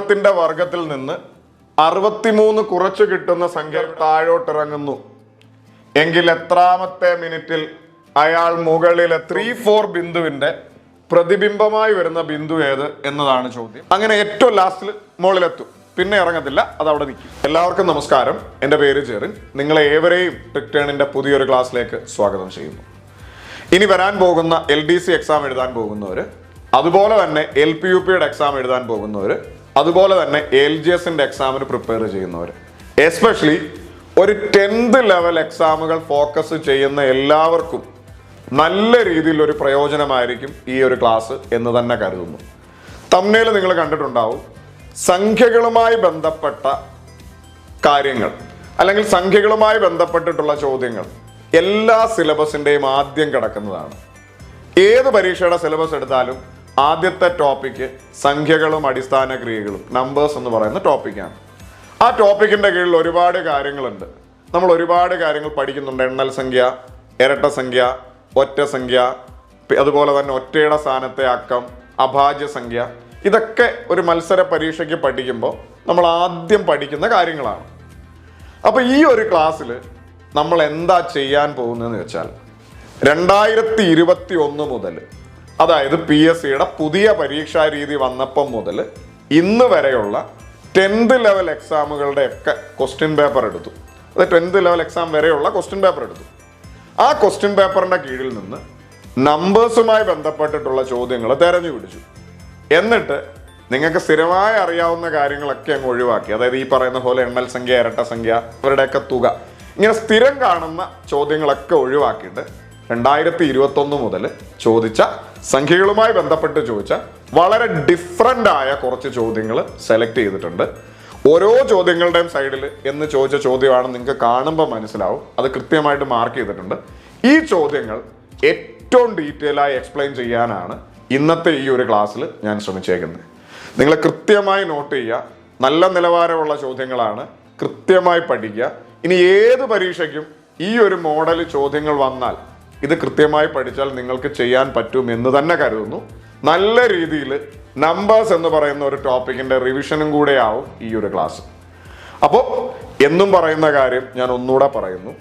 ത്തിന്റെ വർഗത്തിൽ നിന്ന് 63 കുറച്ചു കിട്ടുന്ന സംഖ്യ താഴോട്ടിറങ്ങുന്നു എങ്കിൽ എത്രാമത്തെ മിനിറ്റിൽ അയാൾ മുകളിലെ 3-4 ബിന്ദുവിന്റെ പ്രതിബിംബമായി വരുന്ന ബിന്ദു ഏത് എന്നതാണ് ചോദ്യം. അങ്ങനെ ഏറ്റവും ലാസ്റ്റിൽ മുകളിലെത്തും, പിന്നെ ഇറങ്ങത്തില്ല, അത് അവിടെ നിൽക്കും. എല്ലാവർക്കും നമസ്കാരം, എൻ്റെ പേര് ജെറിൻ. നിങ്ങളെ ഏവരെയും ട്രിക് ടേണിന്റെ പുതിയൊരു ക്ലാസ്സിലേക്ക് സ്വാഗതം ചെയ്യുന്നു. ഇനി വരാൻ പോകുന്ന LDC എക്സാം എഴുതാൻ പോകുന്നവര്, അതുപോലെ തന്നെ LPUPയുടെ എക്സാം എഴുതാൻ പോകുന്നവര്, അതുപോലെ തന്നെ LGSന്റെ എക്സാമിന് പ്രിപ്പയർ ചെയ്യുന്നവർ, എസ്പെഷ്യലി ഒരു 10th ലെവൽ എക്സാമുകൾ ഫോക്കസ് ചെയ്യുന്ന എല്ലാവർക്കും നല്ല രീതിയിൽ ഒരു പ്രയോജനമായിരിക്കും ഈ ഒരു ക്ലാസ് എന്ന് തന്നെ കരുതുന്നു. തംബ്നെയിൽ നിങ്ങൾ കണ്ടിട്ടുണ്ടാവും, സംഖ്യകളുമായി ബന്ധപ്പെട്ട കാര്യങ്ങൾ അല്ലെങ്കിൽ സംഖ്യകളുമായി ബന്ധപ്പെട്ടിട്ടുള്ള ചോദ്യങ്ങൾ എല്ലാ സിലബസിന്റെയും ആദ്യം കിടക്കുന്നതാണ്. ഏത് പരീക്ഷയുടെ സിലബസ് എടുത്താലും ആദ്യത്തെ ടോപ്പിക്ക് സംഖ്യകളും അടിസ്ഥാന ക്രിയകളും, നമ്പേഴ്സ് എന്ന് പറയുന്ന ടോപ്പിക്കാണ്. ആ ടോപ്പിക്കിന്റെ കീഴിൽ ഒരുപാട് കാര്യങ്ങളുണ്ട്. നമ്മൾ ഒരുപാട് കാര്യങ്ങൾ പഠിക്കുന്നുണ്ട്. എണ്ണൽ സംഖ്യ, ഇരട്ട സംഖ്യ, ഒറ്റ സംഖ്യ, അതുപോലെ തന്നെ ഒറ്റയുടെ സ്ഥാനത്തെ അക്കം, അഭാജ്യ സംഖ്യ. ഇതൊക്കെ ഒരു മത്സര പരീക്ഷയ്ക്ക് പഠിക്കുമ്പോൾ നമ്മൾ ആദ്യം പഠിക്കുന്ന കാര്യങ്ങളാണ്. അപ്പൊ ഈ ഒരു ക്ലാസ്സിൽ നമ്മൾ എന്താ ചെയ്യാൻ പോകുന്നതെന്ന് വെച്ചാൽ, 2021 മുതൽ, അതായത് PSCയുടെ പുതിയ പരീക്ഷാ രീതി വന്നപ്പം മുതൽ ഇന്ന് വരെയുള്ള 10th ലെവൽ എക്സാമുകളുടെ ഒക്കെ ക്വസ്റ്റ്യൻ പേപ്പർ എടുത്തു. അത് 10th ലെവൽ എക്സാം വരെയുള്ള ക്വസ്റ്റ്യൻ പേപ്പർ എടുത്തു. ആ ക്വസ്റ്റ്യൻ പേപ്പറിന്റെ കീഴിൽ നിന്ന് നമ്പേഴ്സുമായി ബന്ധപ്പെട്ടിട്ടുള്ള ചോദ്യങ്ങൾ തെരഞ്ഞു പിടിച്ചു. എന്നിട്ട് നിങ്ങൾക്ക് സ്ഥിരമായി അറിയാവുന്ന കാര്യങ്ങളൊക്കെ അങ്ങ് ഒഴിവാക്കി. അതായത് ഈ പറയുന്ന പോലെ എണ്ണൽ സംഖ്യ, ഇരട്ട സംഖ്യ, ഇവരുടെയൊക്കെ തുക, ഇങ്ങനെ സ്ഥിരം കാണുന്ന ചോദ്യങ്ങളൊക്കെ ഒഴിവാക്കിയിട്ട് 2021 മുതൽ ചോദിച്ച സംഖ്യകളുമായി ബന്ധപ്പെട്ട് ചോദിച്ച വളരെ ഡിഫറൻ്റ് ആയ കുറച്ച് ചോദ്യങ്ങൾ സെലക്ട് ചെയ്തിട്ടുണ്ട്. ഓരോ ചോദ്യങ്ങളുടെയും സൈഡിൽ എന്ന് ചോദിച്ച ചോദ്യമാണ് നിങ്ങൾക്ക് കാണുമ്പോൾ മനസ്സിലാവും. അത് കൃത്യമായിട്ട് മാർക്ക് ചെയ്തിട്ടുണ്ട്. ഈ ചോദ്യങ്ങൾ ഏറ്റവും ഡീറ്റെയിൽ ആയി എക്സ്പ്ലെയിൻ ചെയ്യാനാണ് ഇന്നത്തെ ഈ ഒരു ക്ലാസ്സിൽ ഞാൻ ശ്രമിച്ചേക്കുന്നത്. നിങ്ങൾ കൃത്യമായി നോട്ട് ചെയ്യുക. നല്ല നിലവാരമുള്ള ചോദ്യങ്ങളാണ്, കൃത്യമായി പഠിക്കുക. ഇനി ഏത് പരീക്ഷയ്ക്കും ഈ ഒരു മോഡൽ ചോദ്യങ്ങൾ വന്നാൽ ഇത് കൃത്യമായി പഠിച്ചാൽ നിങ്ങൾക്ക് ചെയ്യാൻ പറ്റും എന്ന് തന്നെ കരുതുന്നു. നല്ല രീതിയിൽ നമ്പേഴ്സ് എന്ന് പറയുന്ന ഒരു ടോപ്പിക്കിന്റെ റിവിഷനും കൂടെ ആവും ഈ ഒരു ക്ലാസ്. അപ്പോൾ എന്നും പറയുന്ന കാര്യം ഞാൻ ഒന്നുകൂടെ പറയുന്നു,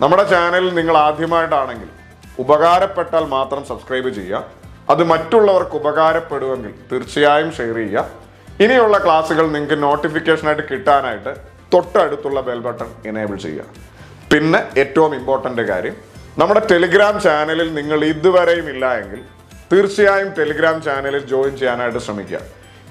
നമ്മുടെ ചാനലിൽ നിങ്ങൾ ആദ്യമായിട്ടാണെങ്കിൽ ഉപകാരപ്പെട്ടാൽ മാത്രം സബ്സ്ക്രൈബ് ചെയ്യുക. അത് മറ്റുള്ളവർക്ക് ഉപകാരപ്പെടുമെങ്കിൽ തീർച്ചയായും ഷെയർ ചെയ്യുക. ഇനിയുള്ള ക്ലാസ്സുകൾ നിങ്ങൾക്ക് നോട്ടിഫിക്കേഷനായിട്ട് കിട്ടാനായിട്ട് തൊട്ടടുത്തുള്ള ബെൽ ബട്ടൺ എനേബിൾ ചെയ്യുക. പിന്നെ ഏറ്റവും ഇമ്പോർട്ടൻ്റ് കാര്യം, നമ്മുടെ ടെലിഗ്രാം ചാനലിൽ നിങ്ങൾ ഇതുവരെയും ഇല്ല എങ്കിൽ തീർച്ചയായും ടെലിഗ്രാം ചാനലിൽ ജോയിൻ ചെയ്യാനായിട്ട് ശ്രമിക്കുക.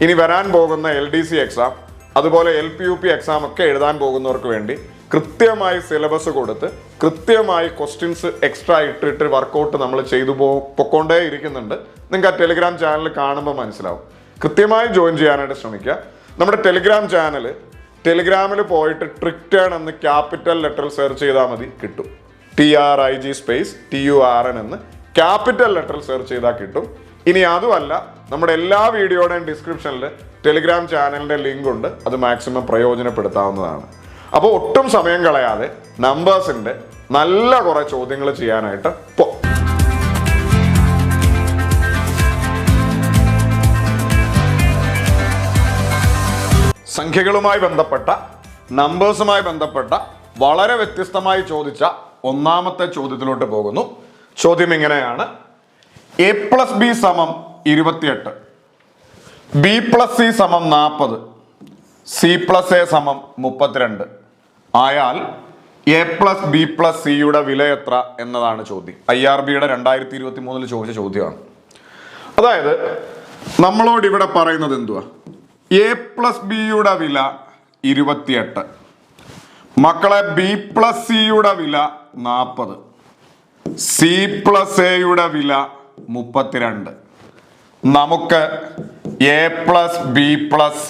ഇനി വരാൻ പോകുന്ന LDC എക്സാം, അതുപോലെ LPUP എക്സാം ഒക്കെ എഴുതാൻ പോകുന്നവർക്ക് വേണ്ടി കൃത്യമായി സിലബസ് കൊടുത്ത് കൃത്യമായി ക്വസ്റ്റ്യൻസ് എക്സ്ട്രാ ഇട്ടിട്ട് വർക്കൗട്ട് നമ്മൾ ചെയ്തു പൊക്കോണ്ടേ ഇരിക്കുന്നുണ്ട്. നിങ്ങൾക്ക് ആ ടെലിഗ്രാം ചാനൽ കാണുമ്പോൾ മനസ്സിലാവും. കൃത്യമായി ജോയിൻ ചെയ്യാനായിട്ട് ശ്രമിക്കുക. നമ്മുടെ ടെലിഗ്രാം ചാനൽ, ടെലിഗ്രാമിൽ പോയിട്ട് ട്രിക് ടേൺ എന്ന് ക്യാപിറ്റൽ ലെറ്ററിൽ സെർച്ച് ചെയ്താൽ മതി, കിട്ടും. TRIG സ്പേസ് TURN എന്ന് ക്യാപിറ്റൽ ലെറ്ററിൽ സെർച്ച് ചെയ്താൽ കിട്ടും. ഇനി അതുമല്ല, നമ്മുടെ എല്ലാ വീഡിയോയുടെയും ഡിസ്ക്രിപ്ഷനിൽ ടെലിഗ്രാം ചാനലിന്റെ ലിങ്ക് ഉണ്ട്. അത് മാക്സിമം പ്രയോജനപ്പെടുത്താവുന്നതാണ്. അപ്പോൾ ഒട്ടും സമയം കളയാതെ നമ്പേഴ്സിന്റെ നല്ല കുറെ ചോദ്യങ്ങൾ ചെയ്യാനായിട്ട് പോ. സംഖ്യകളുമായി ബന്ധപ്പെട്ട, നമ്പേഴ്സുമായി ബന്ധപ്പെട്ട വളരെ വ്യത്യസ്തമായി ചോദിച്ച ഒന്നാമത്തെ ചോദ്യത്തിലോട്ട് പോകുന്നു. ചോദ്യം ഇങ്ങനെയാണ്: A+B = 28, B+C = 40, C+A = 32 ആയാൽ A+B+C വില എത്ര എന്നതാണ് ചോദ്യം. IRBയുടെ 2023 ചോദിച്ച ചോദ്യമാണ്. അതായത് നമ്മളോട് ഇവിടെ പറയുന്നത് എന്തുവാ? A+B വില 28, മക്കളെ B+C വില 40, C+A വില 32. നമുക്ക് A+B+C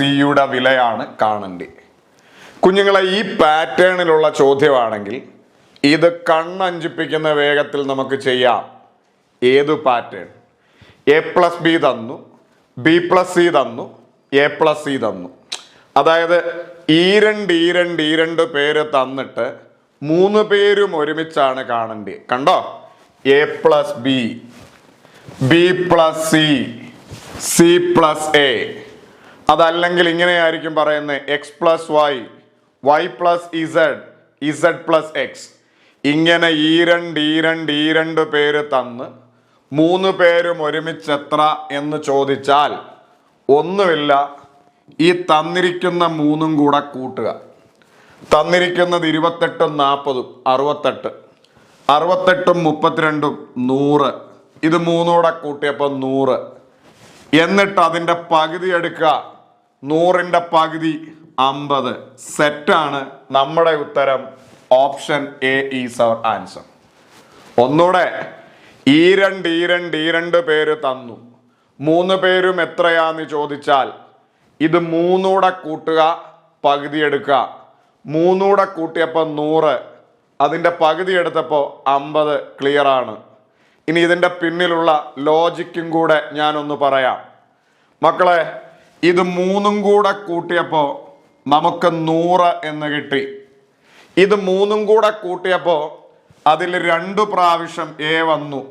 വിലയാണ് കാണേണ്ടത്. കുഞ്ഞുങ്ങളെ, ഈ പാറ്റേണിലുള്ള ചോദ്യമാണെങ്കിൽ ഇത് കണ്ണഞ്ചിപ്പിക്കുന്ന വേഗത്തിൽ നമുക്ക് ചെയ്യാം. ഏത് പാറ്റേൺ? A+B തന്നു, B+C തന്നു, A+C തന്നു. അതായത് ഈ രണ്ട് പേര് തന്നിട്ട് 3 പേരും ഒരുമിച്ചാണ് കാണേണ്ടത്. കണ്ടോ? A+B, B+C, C+A. അതല്ലെങ്കിൽ ഇങ്ങനെയായിരിക്കും പറയുന്നത് x plus y plus z plus x. ഇങ്ങനെ ഈ രണ്ട് പേര് തന്ന് 3 പേരും ഒരുമിച്ച് എത്ര എന്ന് ചോദിച്ചാൽ ഒന്നുമില്ല, ഈ തന്നിരിക്കുന്ന 3 കൂടെ കൂട്ടുക. തന്നിരിക്കുന്നത് 28 40 68, 68 32 100. ഇത് 3 കൂട്ടിയപ്പോൾ 100. എന്നിട്ട് അതിൻ്റെ പകുതി എടുക്കുക. 100ന്റെ പകുതി 50. സെറ്റാണ്. നമ്മുടെ ഉത്തരം option a is our answer. ഒന്നുകൂടെ, ഈ രണ്ട് പേര് തന്നു, 3 പേരും എത്രയാന്ന് ചോദിച്ചാൽ ഇത് 3 കൂട്ടുക, പകുതി എടുക്കുക. 3 കൂട്ടിയപ്പോൾ 100, അതിൻ്റെ പകുതി എടുത്തപ്പോൾ 50. ക്ലിയർ ആണ്. ഇനി ഇതിൻ്റെ പിന്നിലുള്ള ലോജിക്കും കൂടെ ഞാനൊന്ന് പറയാം. മക്കളെ, ഇത് 3 കൂടെ കൂട്ടിയപ്പോൾ നമുക്ക് 100 എന്ന് കിട്ടി. ഇത് 3 കൂടെ കൂട്ടിയപ്പോൾ അതിൽ 2 പ്രാവശ്യം എ വന്നു,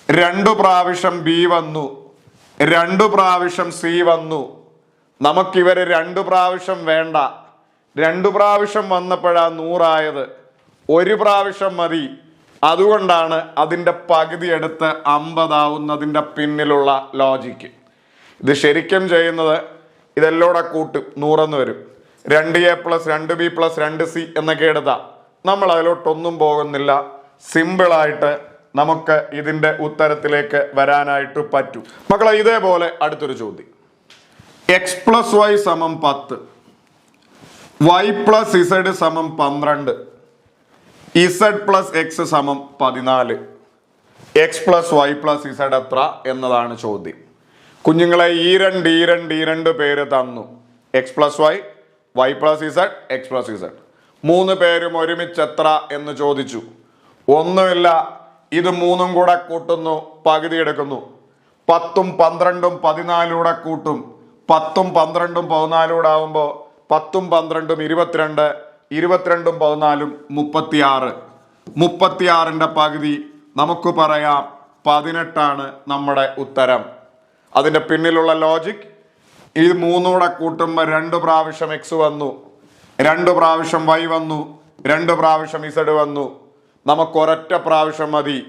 2 പ്രാവശ്യം ബി വന്നു, 2 പ്രാവശ്യം സി വന്നു. നമുക്കിവര് 2 പ്രാവശ്യം വേണ്ട. 2 പ്രാവശ്യം വന്നപ്പോഴാ 100 ആയത്. 1 പ്രാവശ്യം മതി. അതുകൊണ്ടാണ് അതിൻ്റെ പകുതി എടുത്ത് 50 ആവുന്നതിൻ്റെ പിന്നിലുള്ള ലോജിക്ക്. ഇത് ശരിക്കും ചെയ്യുന്നത് ഇതെല്ലോടെ കൂട്ടും 100 എന്ന് വരും. 2A + 2B + 2C എന്നൊക്കെ എടുത്താൽ നമ്മൾ അതിലോട്ടൊന്നും പോകുന്നില്ല. സിമ്പിളായിട്ട് നമുക്ക് ഇതിൻ്റെ ഉത്തരത്തിലേക്ക് വരാനായിട്ട് പറ്റും. മക്കളെ, ഇതേപോലെ അടുത്തൊരു ചോദ്യം. x + y = 10, y + z = 12, z + x = 14. x + y + z എത്ര എന്നതാണ് ചോദ്യം. കുഞ്ഞുങ്ങളെ, ഈ രണ്ട് പേര് തന്നു. x + y + z, x + z. 3 പേരും ഒരുമിച്ച് എത്ര എന്ന് ചോദിച്ചു. ഒന്നുമില്ല, ഇത് 3 കൂടെ കൂട്ടുന്നു, പകുതി എടുക്കുന്നു. 10ഉം 12ഉം 14 കൂട്ടും. 10ഉം 12ഉം 14 ആവുമ്പോൾ 10ഉം 12ഉം 22, 22ഉം 14ഉം 36. 36ന്റെ പകുതി നമുക്ക് പറയാം 18 നമ്മുടെ ഉത്തരം. അതിൻ്റെ പിന്നിലുള്ള ലോജിക്, ഈ 3 കൂട്ടുമ്പോൾ 2 പ്രാവശ്യം എക്സ് വന്നു, 2 പ്രാവശ്യം വൈ വന്നു, 2 പ്രാവശ്യം ഇസഡ് വന്നു. നമുക്ക് ഒരൊറ്റ പ്രാവശ്യം മതി.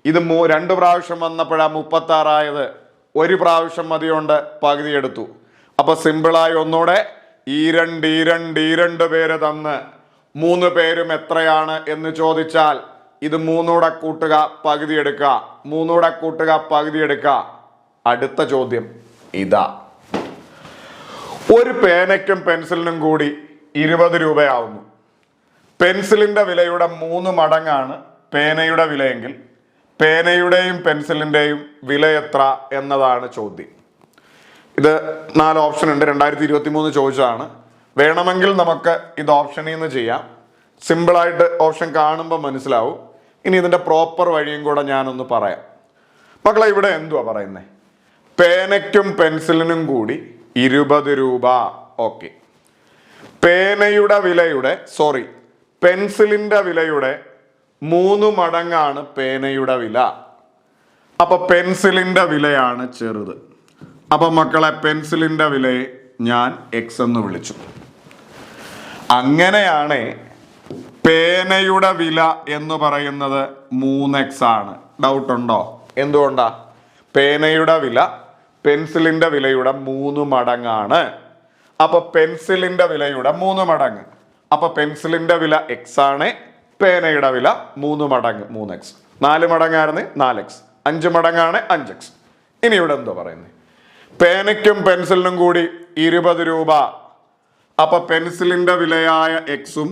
ഇത് 2 പ്രാവശ്യം വന്നപ്പോഴാണ് 36 ആയത്. 1 പ്രാവശ്യം മതിയുണ്ട്, പകുതി എടുത്തു. അപ്പൊ സിമ്പിളായി ഒന്നുകൂടെ, ഈ രണ്ട് പേര് തന്ന് 3 പേരും എത്രയാണ് എന്ന് ചോദിച്ചാൽ ഇത് 3 കൂട്ടുക, പകുതി എടുക്കുക. 3 കൂട്ടുക, പകുതി എടുക്കുക. അടുത്ത ചോദ്യം ഇതാ. ഒരു പേനയ്ക്കും പെൻസിലിനും കൂടി 20 രൂപയാവുന്നു. പെൻസിലിന്റെ വിലയുടെ 3 മടങ്ങാണ് പേനയുടെ വിലയെങ്കിൽ പേനയുടെയും പെൻസിലിന്റെയും വില എത്ര എന്നതാണ് ചോദ്യം. ഇത് 4 ഓപ്ഷൻ ഉണ്ട്. 2023 ചോദിച്ചതാണ്. വേണമെങ്കിൽ നമുക്ക് ഇത് ഓപ്ഷനിൽ നിന്ന് ചെയ്യാം. സിമ്പിളായിട്ട് ഓപ്ഷൻ കാണുമ്പോൾ മനസ്സിലാവും. ഇനി ഇതിൻ്റെ പ്രോപ്പർ വഴിയും കൂടെ ഞാനൊന്ന് പറയാം. മക്കളെ, ഇവിടെ എന്തുവാ പറയുന്നത്? പേനയ്ക്കും പെൻസിലിനും കൂടി 20 രൂപ. ഓക്കെ, പേനയുടെ വിലയുടെ പെൻസിലിന്റെ വിലയുടെ 3 മടങ്ങാണ് പേനയുടെ വില. അപ്പൊ പെൻസിലിന്റെ വിലയാണ് ചെറുത്. അപ്പൊ മക്കളെ, പെൻസിലിന്റെ വിലയെ ഞാൻ എക്സ് എന്ന് വിളിച്ചു. അങ്ങനെയാണ് പേനയുടെ വില എന്ന് പറയുന്നത് 3x ആണ്. ഡൗട്ട് ഉണ്ടോ? എന്തുകൊണ്ടാ? പേനയുടെ വില പെൻസിലിന്റെ വിലയുടെ 3 മടങ്ങാണ്. അപ്പൊ പെൻസിലിന്റെ വിലയുടെ 3 മടങ്ങ്. അപ്പൊ പെൻസിലിന്റെ വില എക്സ് ആണ്, പേനയുടെ വില 3 മടങ്ങ് 3x. 4 മടങ്ങായിരുന്നു 4x, 5 മടങ്ങാണ് 5x. ഇനി ഇവിടെ എന്തോ പറയുന്നത്? പേനയ്ക്കും പെൻസിലിനും കൂടി 20 രൂപ. അപ്പൊ പെൻസിലിന്റെ വിലയായ എക്സും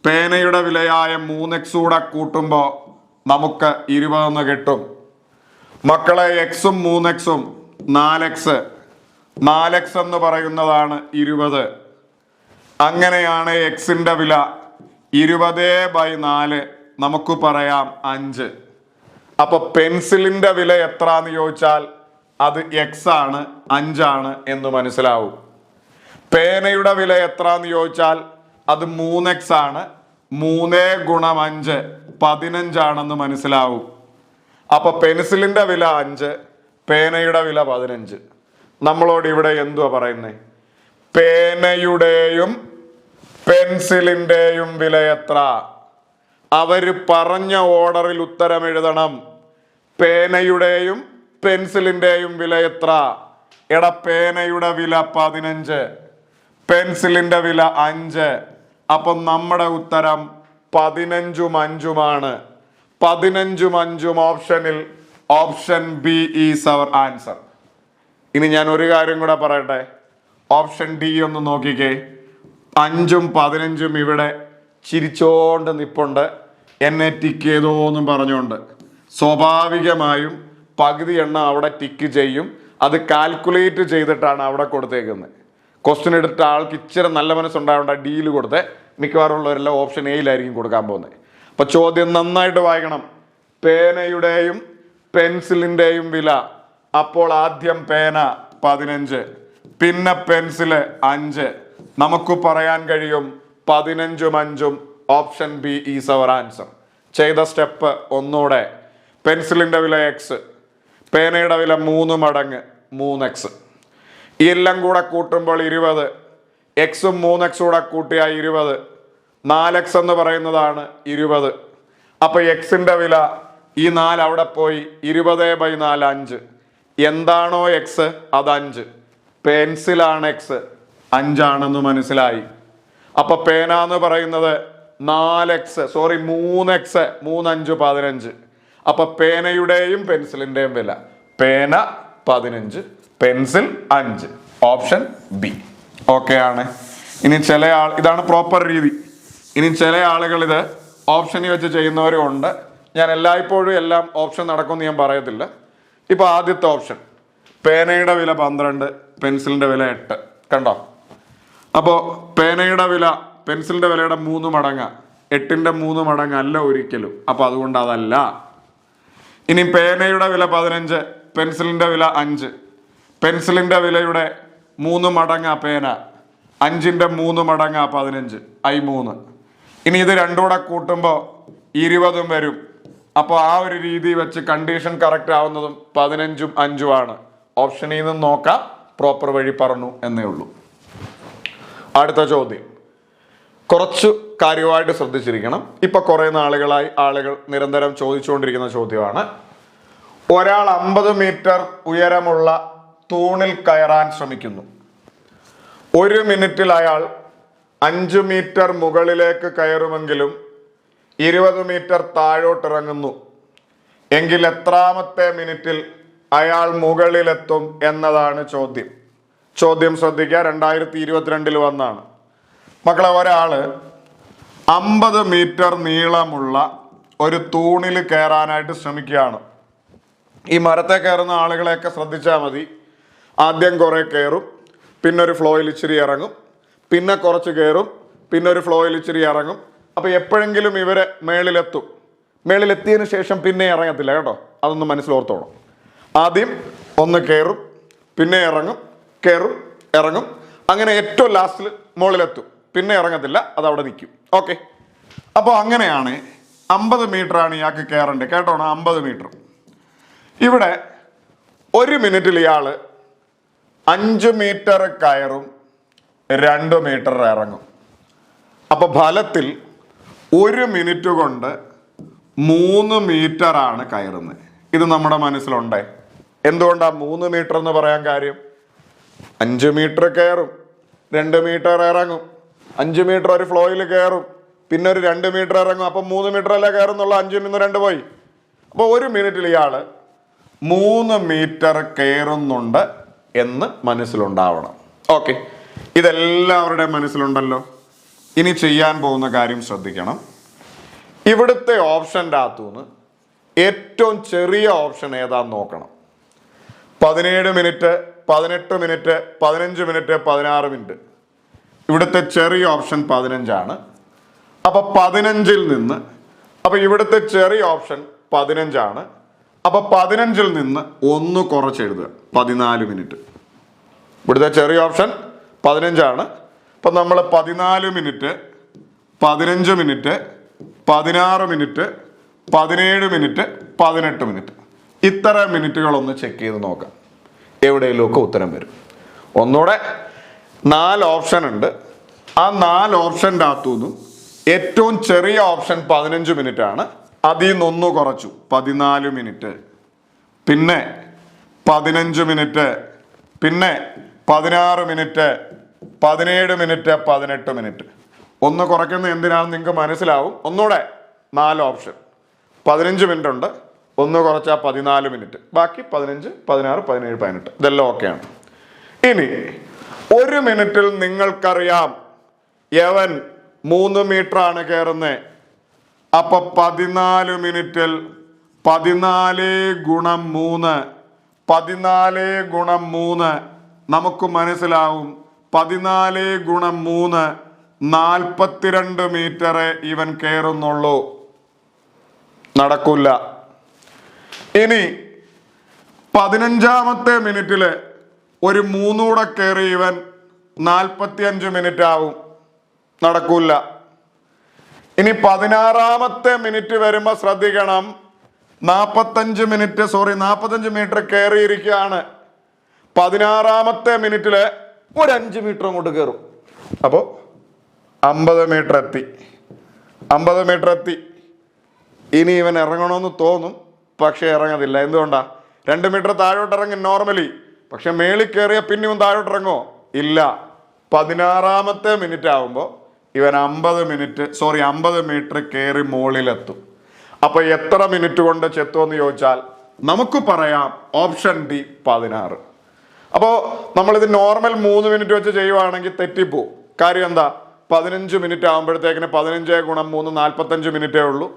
പേനയുടെ വിലയായ 3x കൂടെ കൂട്ടുമ്പോ നമുക്ക് 20 കിട്ടും. മക്കളെ, എക്സും 3xും 4x. 4x എന്ന് പറയുന്നതാണ് 20. അങ്ങനെയാണ് എക്സിന്റെ വില 20/4 നമുക്ക് പറയാം 5. അപ്പൊ പെൻസിലിന്റെ വില എത്രന്ന് ചോദിച്ചാൽ അത് എക്സ് ആണ്, 5 ആണ് എന്ന് മനസ്സിലാവും. പേനയുടെ വില എത്രന്ന് ചോദിച്ചാൽ അത് 3x ആണ്, 3 × 5 15 ആണെന്ന് മനസ്സിലാവും. അപ്പൊ പെൻസിലിന്റെ വില 5, പേനയുടെ വില 15. നമ്മളോട് ഇവിടെ എന്തുവാ പറയുന്നത്? പേനയുടെയും പെൻസിലിന്റെയും വില എത്ര? അവര് പറഞ്ഞ ഓർഡറിൽ ഉത്തരം എഴുതണം. പേനയുടെയും പെൻസിലിന്റെയും വില എത്ര? എടാ, പേനയുടെ വില 15, പെൻസിലിന്റെ വില 5. അപ്പൊ നമ്മുടെ ഉത്തരം 15ഉം 5ഉമാണ്. 15ഉം 5ഉം ഓപ്ഷനിൽ option b is our answer. ഇനി ഞാൻ ഒരു കാര്യം കൂടെ പറയട്ടെ. ഓപ്ഷൻ ഡി ഒന്ന് നോക്കിക്കേ. 5ഉം 15ഉം ഇവിടെ ചിരിച്ചോണ്ട് നിപ്പുണ്ട്, എന്നെ ടിക്ക് ചെയ്തോ എന്നും പറഞ്ഞുകൊണ്ട്. സ്വാഭാവികമായും പകുതി എണ്ണം അവിടെ ടിക്ക് ചെയ്യും. അത് കാൽക്കുലേറ്റ് ചെയ്തിട്ടാണ് അവിടെ കൊടുത്തേക്കുന്നത്. ക്വസ്റ്റ്യൻ എടുത്ത ആൾക്ക് ഇച്ചിരി നല്ല മനസ്സുണ്ടാവേണ്ട ഡീല് കൊടുത്ത് മിക്കവാറും ഉള്ളവരെല്ലാം ഓപ്ഷൻ എയിലായിരിക്കും കൊടുക്കാൻ പോകുന്നത്. അപ്പൊ ചോദ്യം നന്നായിട്ട് വായിക്കണം. പേനയുടെയും പെൻസിലിന്റെയും വില. അപ്പോൾ ആദ്യം പേന 15, പിന്നെ പെൻസില് 5. നമുക്ക് പറയാൻ കഴിയും 15ഉം 5ഉം option b is our answer. ചെയ്ത സ്റ്റെപ്പ് ഒന്നുകൂടെ. പെൻസിലിന്റെ വില x, പേനയുടെ വില 3 മടങ്ങ് 3x. എല്ലാം കൂടെ കൂട്ടുമ്പോൾ 20. എക്സും 3x കൂടെ കൂട്ടിയാൽ 20. 4x എന്ന് പറയുന്നതാണ് 20. അപ്പൊ എക്സിന്റെ വില ഈ 4 അവിടെ പോയി 20/4 5. എന്താണോ എക്സ് അത് 5. പെൻസിലാണ് എക്സ്, 5 ആണെന്ന് മനസ്സിലായി. അപ്പൊ പേന എന്ന് പറയുന്നത് 3x 3 5 15. അപ്പൊ പേനയുടെയും പെൻസിലിന്റെയും വില, പേന 15, പെൻസിൽ 5. Option B. ഓക്കെ ആണ്. ഇനി ചില ഇതാണ് പ്രോപ്പർ രീതി. ഇനി ചില ആളുകൾ ഇത് ഓപ്ഷനിൽ വെച്ച് ചെയ്യുന്നവരും ഉണ്ട്. ഞാൻ എല്ലായ്പ്പോഴും എല്ലാം ഓപ്ഷൻ നടക്കുമെന്ന് ഞാൻ പറയത്തില്ല. ഇപ്പൊ ആദ്യത്തെ ഓപ്ഷൻ പേനയുടെ വില 12, പെൻസിലിന്റെ വില 8. കണ്ടോ? അപ്പോൾ പേനയുടെ വില പെൻസിലിന്റെ വിലയുടെ 3 മടങ്ങ്, 8ന്റെ 3 മടങ്ങ് അല്ല ഒരിക്കലും. അപ്പൊ അതുകൊണ്ട് അതല്ല. ഇനി പേനയുടെ വില 15, പെൻസിലിന്റെ വില 5. പെൻസിലിന്റെ വിലയുടെ 3 മടങ്ങാ പേന, 5ന്റെ 3 മടങ്ങാ 15, 3. ഇനി ഇത് രണ്ടും കൂടെ കൂട്ടുമ്പോൾ 20ഉം വരും. അപ്പോൾ ആ ഒരു രീതി വെച്ച് കണ്ടീഷൻ കറക്റ്റ് ആവുന്നതും 15ഉം 5ഉം ആണ്. ഓപ്ഷനിൽ നിന്ന് നോക്കാം, പ്രോപ്പർ വഴി പറഞ്ഞു എന്നേ ഉള്ളൂ. അടുത്ത ചോദ്യം കുറച്ച് കാര്യമായിട്ട് ശ്രദ്ധിച്ചിരിക്കണം. ഇപ്പൊ കുറെ നാളുകളായി ആളുകൾ നിരന്തരം ചോദിച്ചുകൊണ്ടിരിക്കുന്ന ചോദ്യമാണ്. ഒരാൾ 50 മീറ്റർ ഉയരമുള്ള തൂണിൽ കയറാൻ ശ്രമിക്കുന്നു. 1 മിനിറ്റിൽ അയാൾ 5 മീറ്റർ മുകളിലേക്ക് കയറുമെങ്കിലും 20 മീറ്റർ താഴോട്ടിറങ്ങുന്നു. എങ്കിൽ എത്രാമത്തെ മിനിറ്റിൽ അയാൾ മുകളിലെത്തും എന്നതാണ് ചോദ്യം. ചോദ്യം ശ്രദ്ധിക്കുക. 2022 വന്നാണ്. മക്കളെ, ഒരാള് 50 മീറ്റർ നീളമുള്ള ഒരു തൂണിൽ കയറാനായിട്ട് ശ്രമിക്കുകയാണ്. ഈ മരത്തെ കയറുന്ന ആളുകളെയൊക്കെ ശ്രദ്ധിച്ചാൽ മതി. ആദ്യം കുറെ കയറും, പിന്നെ ഒരു ഫ്ലോയിൽ ഇച്ചിരി ഇറങ്ങും, പിന്നെ കുറച്ച് കയറും, പിന്നെ ഒരു ഫ്ലോയിൽ ഇച്ചിരി ഇറങ്ങും. അപ്പൊ എപ്പോഴെങ്കിലും ഇവരെ മേളിലെത്തും. മേളിലെത്തിയതിനു ശേഷം പിന്നെ ഇറങ്ങത്തില്ല കേട്ടോ. അതൊന്ന് മനസ്സിലോർത്തോണം. ആദ്യം ഒന്ന് കയറും, പിന്നെ ഇറങ്ങും, കയറും, ഇറങ്ങും, അങ്ങനെ ഏറ്റവും ലാസ്റ്റിൽ മുകളിലെത്തും. പിന്നെ ഇറങ്ങത്തില്ല, അത് അവിടെ നിൽക്കും. ഓക്കെ. അപ്പോൾ അങ്ങനെയാണ് 50 മീറ്റർ ആണ് ഇയാൾക്ക് കയറേണ്ടത്. കേട്ടോണം, 50 മീറ്റർ. ഇവിടെ 1 മിനിറ്റിൽ ഇയാള് 5 മീറ്റർ കയറും, 2 മീറ്റർ ഇറങ്ങും. അപ്പൊ ഫലത്തിൽ 1 മിനിറ്റ് കൊണ്ട് 3 മീറ്റർ ആണ് കയറുന്നത്. ഇത് നമ്മുടെ മനസ്സിലുണ്ടേ. എന്തുകൊണ്ടാ 3 മീറ്റർ എന്ന് പറയാൻ കാര്യം? 5 മീറ്റർ കയറും, 2 മീറ്റർ ഇറങ്ങും, 5 മീറ്റർ ഒരു ഫ്ലോയിൽ കയറും, പിന്നെ ഒരു 2 മീറ്റർ ഇറങ്ങും. അപ്പൊ 3 മീറ്റർ അല്ലേ കയറുന്നുള്ള, 5 നിന്ന് 2 പോയി. അപ്പൊ 1 മിനിറ്റിൽ ഇയാള് 3 മീറ്റർ കയറുന്നുണ്ട് എന്ന് മനസ്സിലുണ്ടാവണം. ഓക്കെ, ഇതെല്ലാവരുടെയും മനസ്സിലുണ്ടല്ലോ. ഇനി ചെയ്യാൻ പോകുന്ന കാര്യം ശ്രദ്ധിക്കണം. ഇവിടുത്തെ ഓപ്ഷൻ്റെ അകത്തുനിന്ന് ഏറ്റവും ചെറിയ ഓപ്ഷൻ ഏതാന്ന് നോക്കണം. 17 മിനിറ്റ്, 18 മിനിറ്റ്, 15 മിനിറ്റ്, 16 മിനിറ്റ്. ഇവിടുത്തെ ചെറിയ ഓപ്ഷൻ 15 ആണ്. അപ്പൊ 15ൽ നിന്ന്, അപ്പൊ ഇവിടുത്തെ ചെറിയ ഓപ്ഷൻ 15 ആണ്. അപ്പൊ 15ൽ നിന്ന് 1 കുറച്ചെഴുതുക, 14 മിനിറ്റ്. ഇവിടുത്തെ ചെറിയ ഓപ്ഷൻ 15 ആണ്. അപ്പൊ നമ്മൾ 14 minute, 15 minute, 16 minute, 17 minute, 18 minute, ഇത്ര മിനിറ്റുകളൊന്ന് ചെക്ക് ചെയ്ത് നോക്കാം. എവിടെയെങ്കിലുമൊക്കെ ഉത്തരം വരും. ഒന്നുകൂടെ 4 ഓപ്ഷൻ ഉണ്ട്. ആ 4 ഓപ്ഷൻ്റെ അകത്തുനിന്നും ഏറ്റവും ചെറിയ ഓപ്ഷൻ 15 മിനിറ്റ് ആണ്. അതിൽ നിന്നൊന്ന് കുറച്ചു 14 മിനിറ്റ്, പിന്നെ 15 മിനിറ്റ്, പിന്നെ 16 മിനിറ്റ്, 17 മിനിറ്റ്, 18 മിനിറ്റ്. ഒന്ന് കുറയ്ക്കുന്നത് എന്തിനാണെന്ന് നിങ്ങൾക്ക് മനസ്സിലാവും. ഒന്നുകൂടെ 4 ഓപ്ഷൻ, 15 മിനിറ്റ് ഉണ്ട്, ഒന്ന് കുറച്ചാൽ 14 മിനിറ്റ്, ബാക്കി 15, 16, 17, 18. ഇതെല്ലാം ഓക്കെയാണ്. ഇനി 1 മിനിറ്റിൽ നിങ്ങൾക്കറിയാം യവൻ 3 മീറ്റർ ആണ് കയറുന്നത്. അപ്പൊ 14 മിനിറ്റിൽ 14 ഗുണം 3, 14 ഗുണം 3 നമുക്ക് മനസ്സിലാവും. 14 ഗുണം 3 42 മീറ്റർ ഇവൻ കയറുന്നുള്ളൂ. നടക്കൂല. ഇനി 15ാമത്തെ മിനിറ്റില് ഒരു 3 കൂടെ കയറി ഇവൻ 45 മിനിറ്റ് ആവും. നടക്കൂല. ഇനി 16ാമത്തെ മിനിറ്റ് വരുമ്പോ ശ്രദ്ധിക്കണം, 45 മീറ്റർ കയറിയിരിക്കുകയാണ്. 16ാമത്തെ മിനിറ്റില് ഒരു 5 മീറ്റർ അങ്ങോട്ട് കയറും. അപ്പോ 50 മീറ്റർ എത്തി. 50 മീറ്റർ എത്തി. ഇനി ഇവൻ ഇറങ്ങണമെന്ന് തോന്നും, പക്ഷെ ഇറങ്ങത്തില്ല. എന്തുകൊണ്ടാ? 2 മീറ്റർ താഴോട്ട് ഇറങ്ങി നോർമലി, പക്ഷെ മേളിൽ കയറിയ പിന്നെയും താഴോട്ട് ഇറങ്ങോ? ഇല്ല. 16ാമത്തെ മിനിറ്റ് ആവുമ്പോൾ ഇവൻ 50 മീറ്റർ കയറി മുകളിലെത്തും. അപ്പൊ എത്ര മിനിറ്റ് കൊണ്ട് ചെത്തുമെന്ന് ചോദിച്ചാൽ നമുക്ക് പറയാം ഓപ്ഷൻ ഡി 16. അപ്പോൾ നമ്മളിത് നോർമൽ 3 മിനിറ്റ് വെച്ച് ചെയ്യുവാണെങ്കിൽ തെറ്റിപ്പോവും. കാര്യം എന്താ? 15 മിനിറ്റ് ആകുമ്പോഴത്തേക്കിന് 15 ഗുണം 3 45 മിനിറ്റേ ഉള്ളൂ.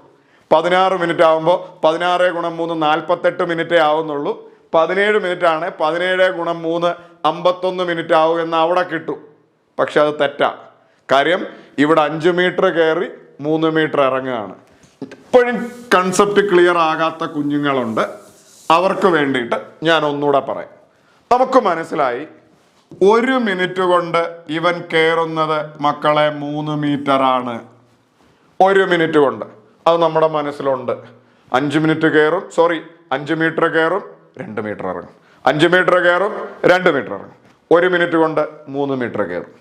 16 മിനിറ്റ് ആകുമ്പോൾ 16 ഗുണം 3 48 മിനിറ്റേ ആവുന്നുള്ളൂ. 17 മിനിറ്റ് ആണ്, 17 ഗുണം 3 51 മിനിറ്റ് ആവും എന്ന് അവിടെ കിട്ടും. പക്ഷെ അത് തെറ്റാ. കാര്യം ഇവിടെ 5 മീറ്റർ കയറി 3 മീറ്റർ ഇറങ്ങുകയാണ്. ഇപ്പോഴും കൺസെപ്റ്റ് ക്ലിയർ ആകാത്ത കുഞ്ഞുങ്ങളുണ്ട്, അവർക്ക് വേണ്ടിയിട്ട് ഞാൻ ഒന്നുകൂടെ പറയാം. നമുക്ക് മനസ്സിലായി 1 മിനിറ്റ് കൊണ്ട് ഇവൻ കയറുന്നത് മക്കളെ 3 മീറ്റർ ആണ്. 1 മിനിറ്റ് കൊണ്ട് അത് നമ്മുടെ മനസ്സിലുണ്ട്. 5 മിനിറ്റ് കയറും, 5 മീറ്റർ കയറും, 2 മീറ്റർ ഇറങ്ങും. 5 മീറ്റർ കയറും, 2 മീറ്റർ ഇറങ്ങും. 1 മിനിറ്റ് കൊണ്ട് 3 മീറ്റർ കയറും.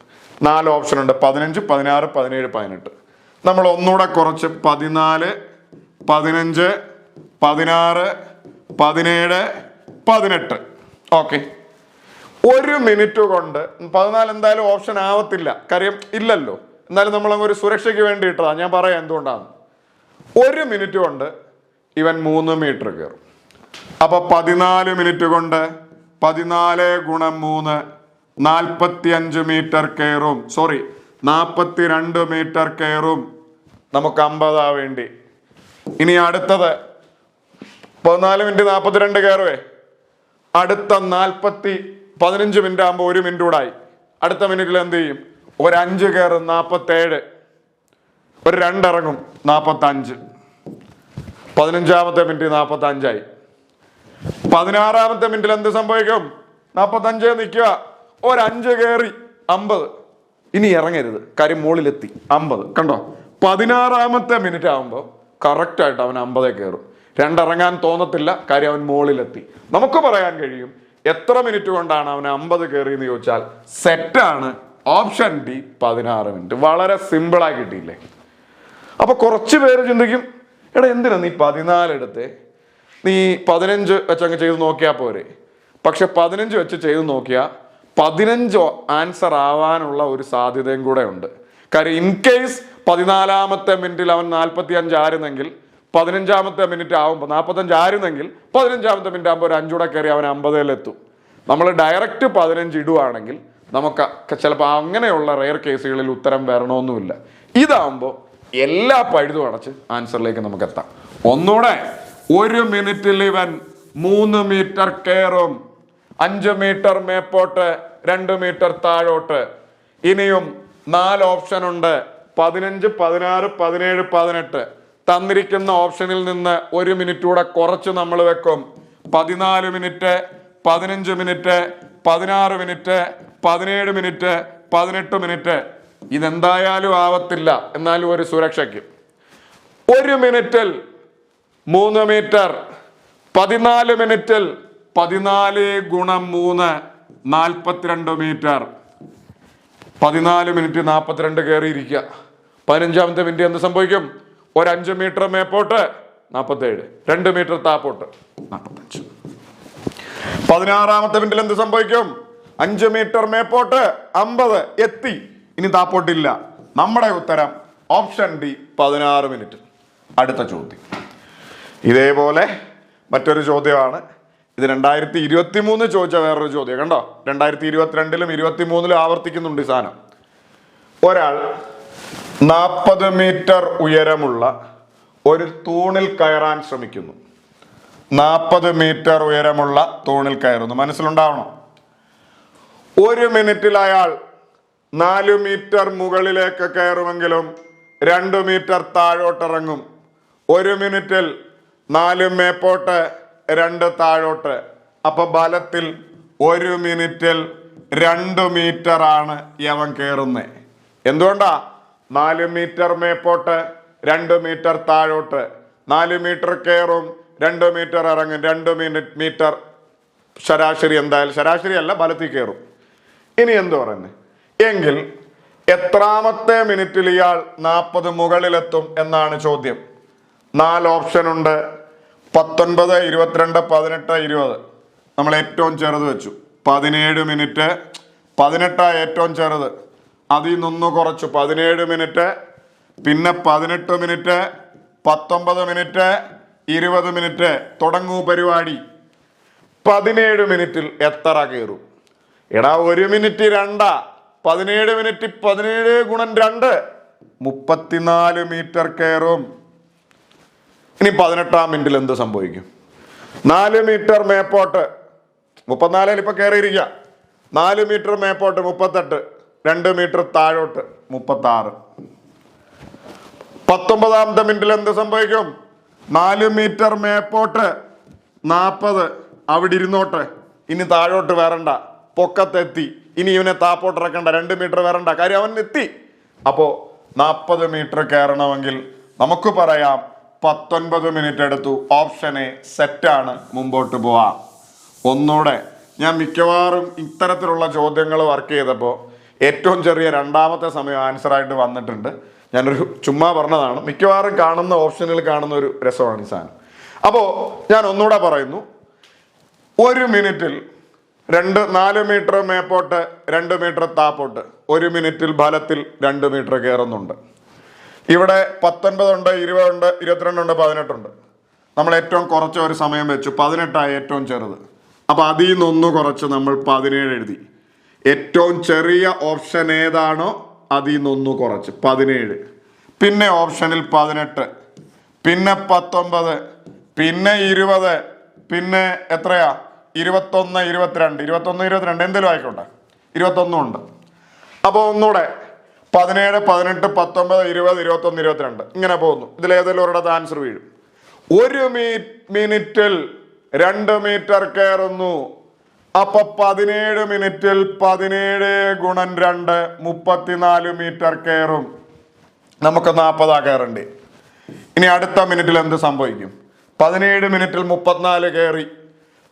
4 ഓപ്ഷൻ ഉണ്ട്, 15, 16, 17, 18. നമ്മൾ ഒന്നുകൂടെ കുറച്ച് 14, 15, 16, 17, 18. ഓക്കെ. 1 മിനിറ്റ് കൊണ്ട് 14 എന്തായാലും ഓപ്ഷൻ ആവത്തില്ല, കാര്യം ഇല്ലല്ലോ. എന്നാലും നമ്മൾ ഒരു സുരക്ഷയ്ക്ക് വേണ്ടിയിട്ടതാ, ഞാൻ പറയാം എന്തുകൊണ്ടാണ്. 1 മിനിറ്റ് കൊണ്ട് ഇവൻ 3 മീറ്റർ കയറും. അപ്പൊ 14 മിനിറ്റ് കൊണ്ട് 14 ഗുണം 3 45 മീറ്റർ കയറും. 42 മീറ്റർ കയറും. നമുക്ക് 50 വേണ്ടി. ഇനി അടുത്തത് 14 മിനിറ്റ് 42 കയറുവേ. അടുത്ത 15 മിനിറ്റ് ആകുമ്പോൾ 1 മിനിറ്റ് കൂടായി. അടുത്ത മിനിറ്റിൽ എന്ത് ചെയ്യും? ഒരു 5 കയറും, 47. ഒരു 2 ഇറങ്ങും, 45. 15ാമത്തെ മിനിറ്റ് 45 ആയി. 16ാമത്തെ മിനിറ്റിൽ എന്ത് സംഭവിക്കും? 45 നിൽക്കുക. ഒരു 5 കയറി 50. ഇനി ഇറങ്ങരുത്, കാര്യം മുകളിലെത്തി 50. കണ്ടോ? 16ാമത്തെ മിനിറ്റ് ആകുമ്പോൾ കറക്റ്റ് ആയിട്ട് അവൻ 50 കയറും. 2 ഇറങ്ങാൻ തോന്നത്തില്ല, കാര്യം അവൻ മുകളിലെത്തി. നമുക്ക് പറയാൻ കഴിയും എത്ര മിനിറ്റ് കൊണ്ടാണ് അവൻ 50 കയറി എന്ന് ചോദിച്ചാൽ സെറ്റാണ്. Option D 16 minute. വളരെ സിമ്പിളായി കിട്ടിയില്ലേ? അപ്പൊ കുറച്ച് പേര് ചിന്തിക്കും, എടാ എന്തിനാ നീ 14 എടുത്തേ, നീ 15 വെച്ച് അങ്ങ് ചെയ്ത് നോക്കിയാൽ പോരെ. പക്ഷെ 15 വെച്ച് ചെയ്ത് നോക്കിയാൽ 15 ആൻസർ ആവാനുള്ള ഒരു സാധ്യതയും കൂടെ ഉണ്ട്. കാര്യം ഇൻ കേസ് 14ാമത്തെ മിനിറ്റിൽ അവൻ 45 ആയിരുന്നെങ്കിൽ 15ാമത്തെ മിനിറ്റ് ആവുമ്പോൾ 45 ആയിരുന്നെങ്കിൽ 15ാമത്തെ മിനിറ്റ് ആകുമ്പോൾ ഒരു 5 കൂടെ കയറി അവൻ 50-ലെത്തും. നമ്മൾ ഡയറക്റ്റ് 15 ഇടുവാണെങ്കിൽ നമുക്ക് ചിലപ്പോൾ അങ്ങനെയുള്ള റെയർ കേസുകളിൽ ഉത്തരം വരണമെന്നുമില്ല. ഇതാവുമ്പോൾ എല്ലാ പഴുതും അടച്ച് ആൻസറിലേക്ക് നമുക്ക് എത്താം. ഒന്നുകൂടെ 1 മിനിറ്റിൽ ഇവൻ 3 മീറ്റർ കയറും. 5 മീറ്റർ മേപ്പോട്ട്, 2 മീറ്റർ താഴോട്ട്. ഇനിയും 4 ഓപ്ഷൻ ഉണ്ട്, 15, 16, 17, 18. തന്നിരിക്കുന്ന ഓപ്ഷനിൽ നിന്ന് 1 മിനിറ്റ് കൂടെ കുറച്ച് നമ്മൾ വെക്കും. 14 minute, 15 minute, 16 minute, 17 minute, 18 minute. ഇതെന്തായാലും ആവത്തില്ല, എന്നാലും ഒരു സുരക്ഷയ്ക്ക് 1 മിനിറ്റിൽ 3 മീറ്റർ, 14 മിനിറ്റിൽ 14 ഗുണം 3 42 മീറ്റർ. 14 മിനിറ്റ് 42 കയറിയിരിക്കുക. 15ാമത്തെ മിനിറ്റ് എന്ത് സംഭവിക്കും? ഒരു 5 മീറ്റർ മേപ്പോട്ട് 47, 2 മീറ്റർ താപ്പോട്ട് 45. 16ാമത്തെ മിനിറ്റിൽ എന്ത് സംഭവിക്കും? 5 മീറ്റർ മേപ്പോട്ട് 50 എത്തി. ഇനി താപ്പോട്ടില്ല. നമ്മുടെ ഉത്തരം ഓപ്ഷൻ ഡി 16 മിനിറ്റ്. അടുത്ത ചോദ്യം ഇതേപോലെ മറ്റൊരു ചോദ്യമാണ്. ഇത് 2023 ചോദിച്ച വേറൊരു ചോദ്യം. കണ്ടോ, 2022-ലും 2023-ലും ആവർത്തിക്കുന്നുണ്ട് ഈ സാധനം. ഒരാൾ 40 മീറ്റർ ഉയരമുള്ള ഒരു തൂണിൽ കയറാൻ ശ്രമിക്കുന്നു. 40 മീറ്റർ ഉയരമുള്ള തൂണിൽ കയറുന്നു. മനസ്സിലുണ്ടാവണം. 1 മിനിറ്റിൽ അയാൾ 4 മീറ്റർ മുകളിലേക്ക് കയറുമെങ്കിലും 2 മീറ്റർ താഴോട്ടിറങ്ങും. 1 മിനിറ്റിൽ 4 മേപ്പോട്ട് 2 താഴോട്ട്. അപ്പൊ ബലത്തിൽ 1 മിനിറ്റിൽ 2 മീറ്റർ ആണ് യവൻ കയറുന്നത്. എന്തുകൊണ്ടാ? 4 മീറ്റർ മേപ്പോട്ട് 2 മീറ്റർ താഴോട്ട്. 4 മീറ്റർ കയറും, 2 മീറ്റർ ഇറങ്ങും. 2 മീറ്റർ ശരാശരി. എന്തായാലും ശരാശരി അല്ല, ബലത്തിൽ കയറും. ഇനി എന്ത് പറയുന്നത്? എങ്കിൽ എത്രാമത്തെ മിനിറ്റിൽ ഇയാൾ 40 മുകളിലെത്തും എന്നാണ് ചോദ്യം. 4 ഓപ്ഷൻ ഉണ്ട്. 19, 22, 18, 20. നമ്മൾ ഏറ്റവും ചെറുത് വെച്ചു. 17 മിനിറ്റ്. 18 ഏറ്റവും ചെറുത്. അതിൽ നിന്നൊന്ന് കുറച്ചു. 17 മിനിറ്റ്, പിന്നെ 18 മിനിറ്റ്, 19 മിനിറ്റ്, 20 മിനിറ്റ്. തുടങ്ങൂ പരിപാടി. 17 മിനിറ്റിൽ എത്ര കയറും? എടാ 1 മിനിറ്റ് 2. 17 മിനിറ്റ് 17 ഗുണം 2 34 മീറ്റർ കയറും. ഇനി 18ാം മിനിറ്റിൽ എന്ത് സംഭവിക്കും? 4 മീറ്റർ മേപ്പോട്ട് 34 ഇപ്പൊ കയറിയിരിക്കുക. 4 മീറ്റർ മേപ്പോട്ട് 38, 2 മീറ്റർ താഴോട്ട് 36. 19ാമത്തെ മിനിറ്റിൽ എന്ത് സംഭവിക്കും? 4 മീറ്റർ മേപ്പോട്ട് 40, അവിടെ ഇരുന്നോട്ട്. ഇനി താഴോട്ട് വരണ്ട, പൊക്കത്തെത്തി. ഇനി ഇവനെ താപ്പോട്ട് ഇറക്കണ്ട, 2 മീറ്റർ വരണ്ട, കാര്യം അവൻ എത്തി. അപ്പോ 40 മീറ്റർ കയറണമെങ്കിൽ നമുക്ക് പറയാം 19 മിനിറ്റ് എടുത്തു. ഓപ്ഷൻ എ സെറ്റാണ്. മുമ്പോട്ട് പോവാം. ഒന്നുകൂടെ, ഞാൻ മിക്കവാറും ഇത്തരത്തിലുള്ള ചോദ്യങ്ങൾ വർക്ക് ചെയ്തപ്പോൾ ഏറ്റവും ചെറിയ 2ാമത്തെ സമയം ആൻസറായിട്ട് വന്നിട്ടുണ്ട്. ഞാനൊരു ചുമ്മാ പറഞ്ഞതാണ്. മിക്കവാറും കാണുന്ന ഓപ്ഷനിൽ കാണുന്ന ഒരു രസമാണ് ഈ സാധനം. അപ്പോൾ ഞാൻ ഒന്നുകൂടെ പറയുന്നു. 1 മിനിറ്റിൽ 4 മീറ്റർ മേപ്പോട്ട് 2 മീറ്റർ താപ്പോട്ട്. 1 മിനിറ്റിൽ ബലത്തിൽ 2 മീറ്റർ കയറുന്നുണ്ട്. ഇവിടെ 19 ഉണ്ട്, 20 ഉണ്ട്, 22 ഉണ്ട്, 18 ഉണ്ട്. നമ്മൾ ഏറ്റവും കുറച്ച ഒരു സമയം വെച്ചു. 18 ഏറ്റവും ചെറുത്. അപ്പൊ അതിൽ നിന്നൊന്ന് കുറച്ച് നമ്മൾ 17 എഴുതി. ഏറ്റവും ചെറിയ ഓപ്ഷൻ ഏതാണോ അതിൽ നിന്നൊന്ന് കുറച്ച് 17. പിന്നെ ഓപ്ഷനിൽ 18, പിന്നെ 19, പിന്നെ 20, പിന്നെ എത്രയാ? 21, 22, 22 എന്തെങ്കിലും ആയിക്കോട്ടെ. 21 ഉണ്ട്. അപ്പോൾ ഒന്നുകൂടെ 17, 18, 19, 20, 21, 22 ഇങ്ങനെ പോകുന്നു. ഇതിലേതെങ്കിലും ഒരിടത്ത് ആൻസർ വീഴും. 1 മിനിറ്റിൽ 2 മീറ്റർ കയറുന്നു. അപ്പൊ 17 മിനിറ്റിൽ 17 ഗുണം 2 34 മീറ്റർ കയറും. നമുക്ക് 40 കയറണ്ടേ. ഇനി അടുത്ത മിനിറ്റിൽ എന്ത് സംഭവിക്കും? 17 മിനിറ്റിൽ 34 കയറി.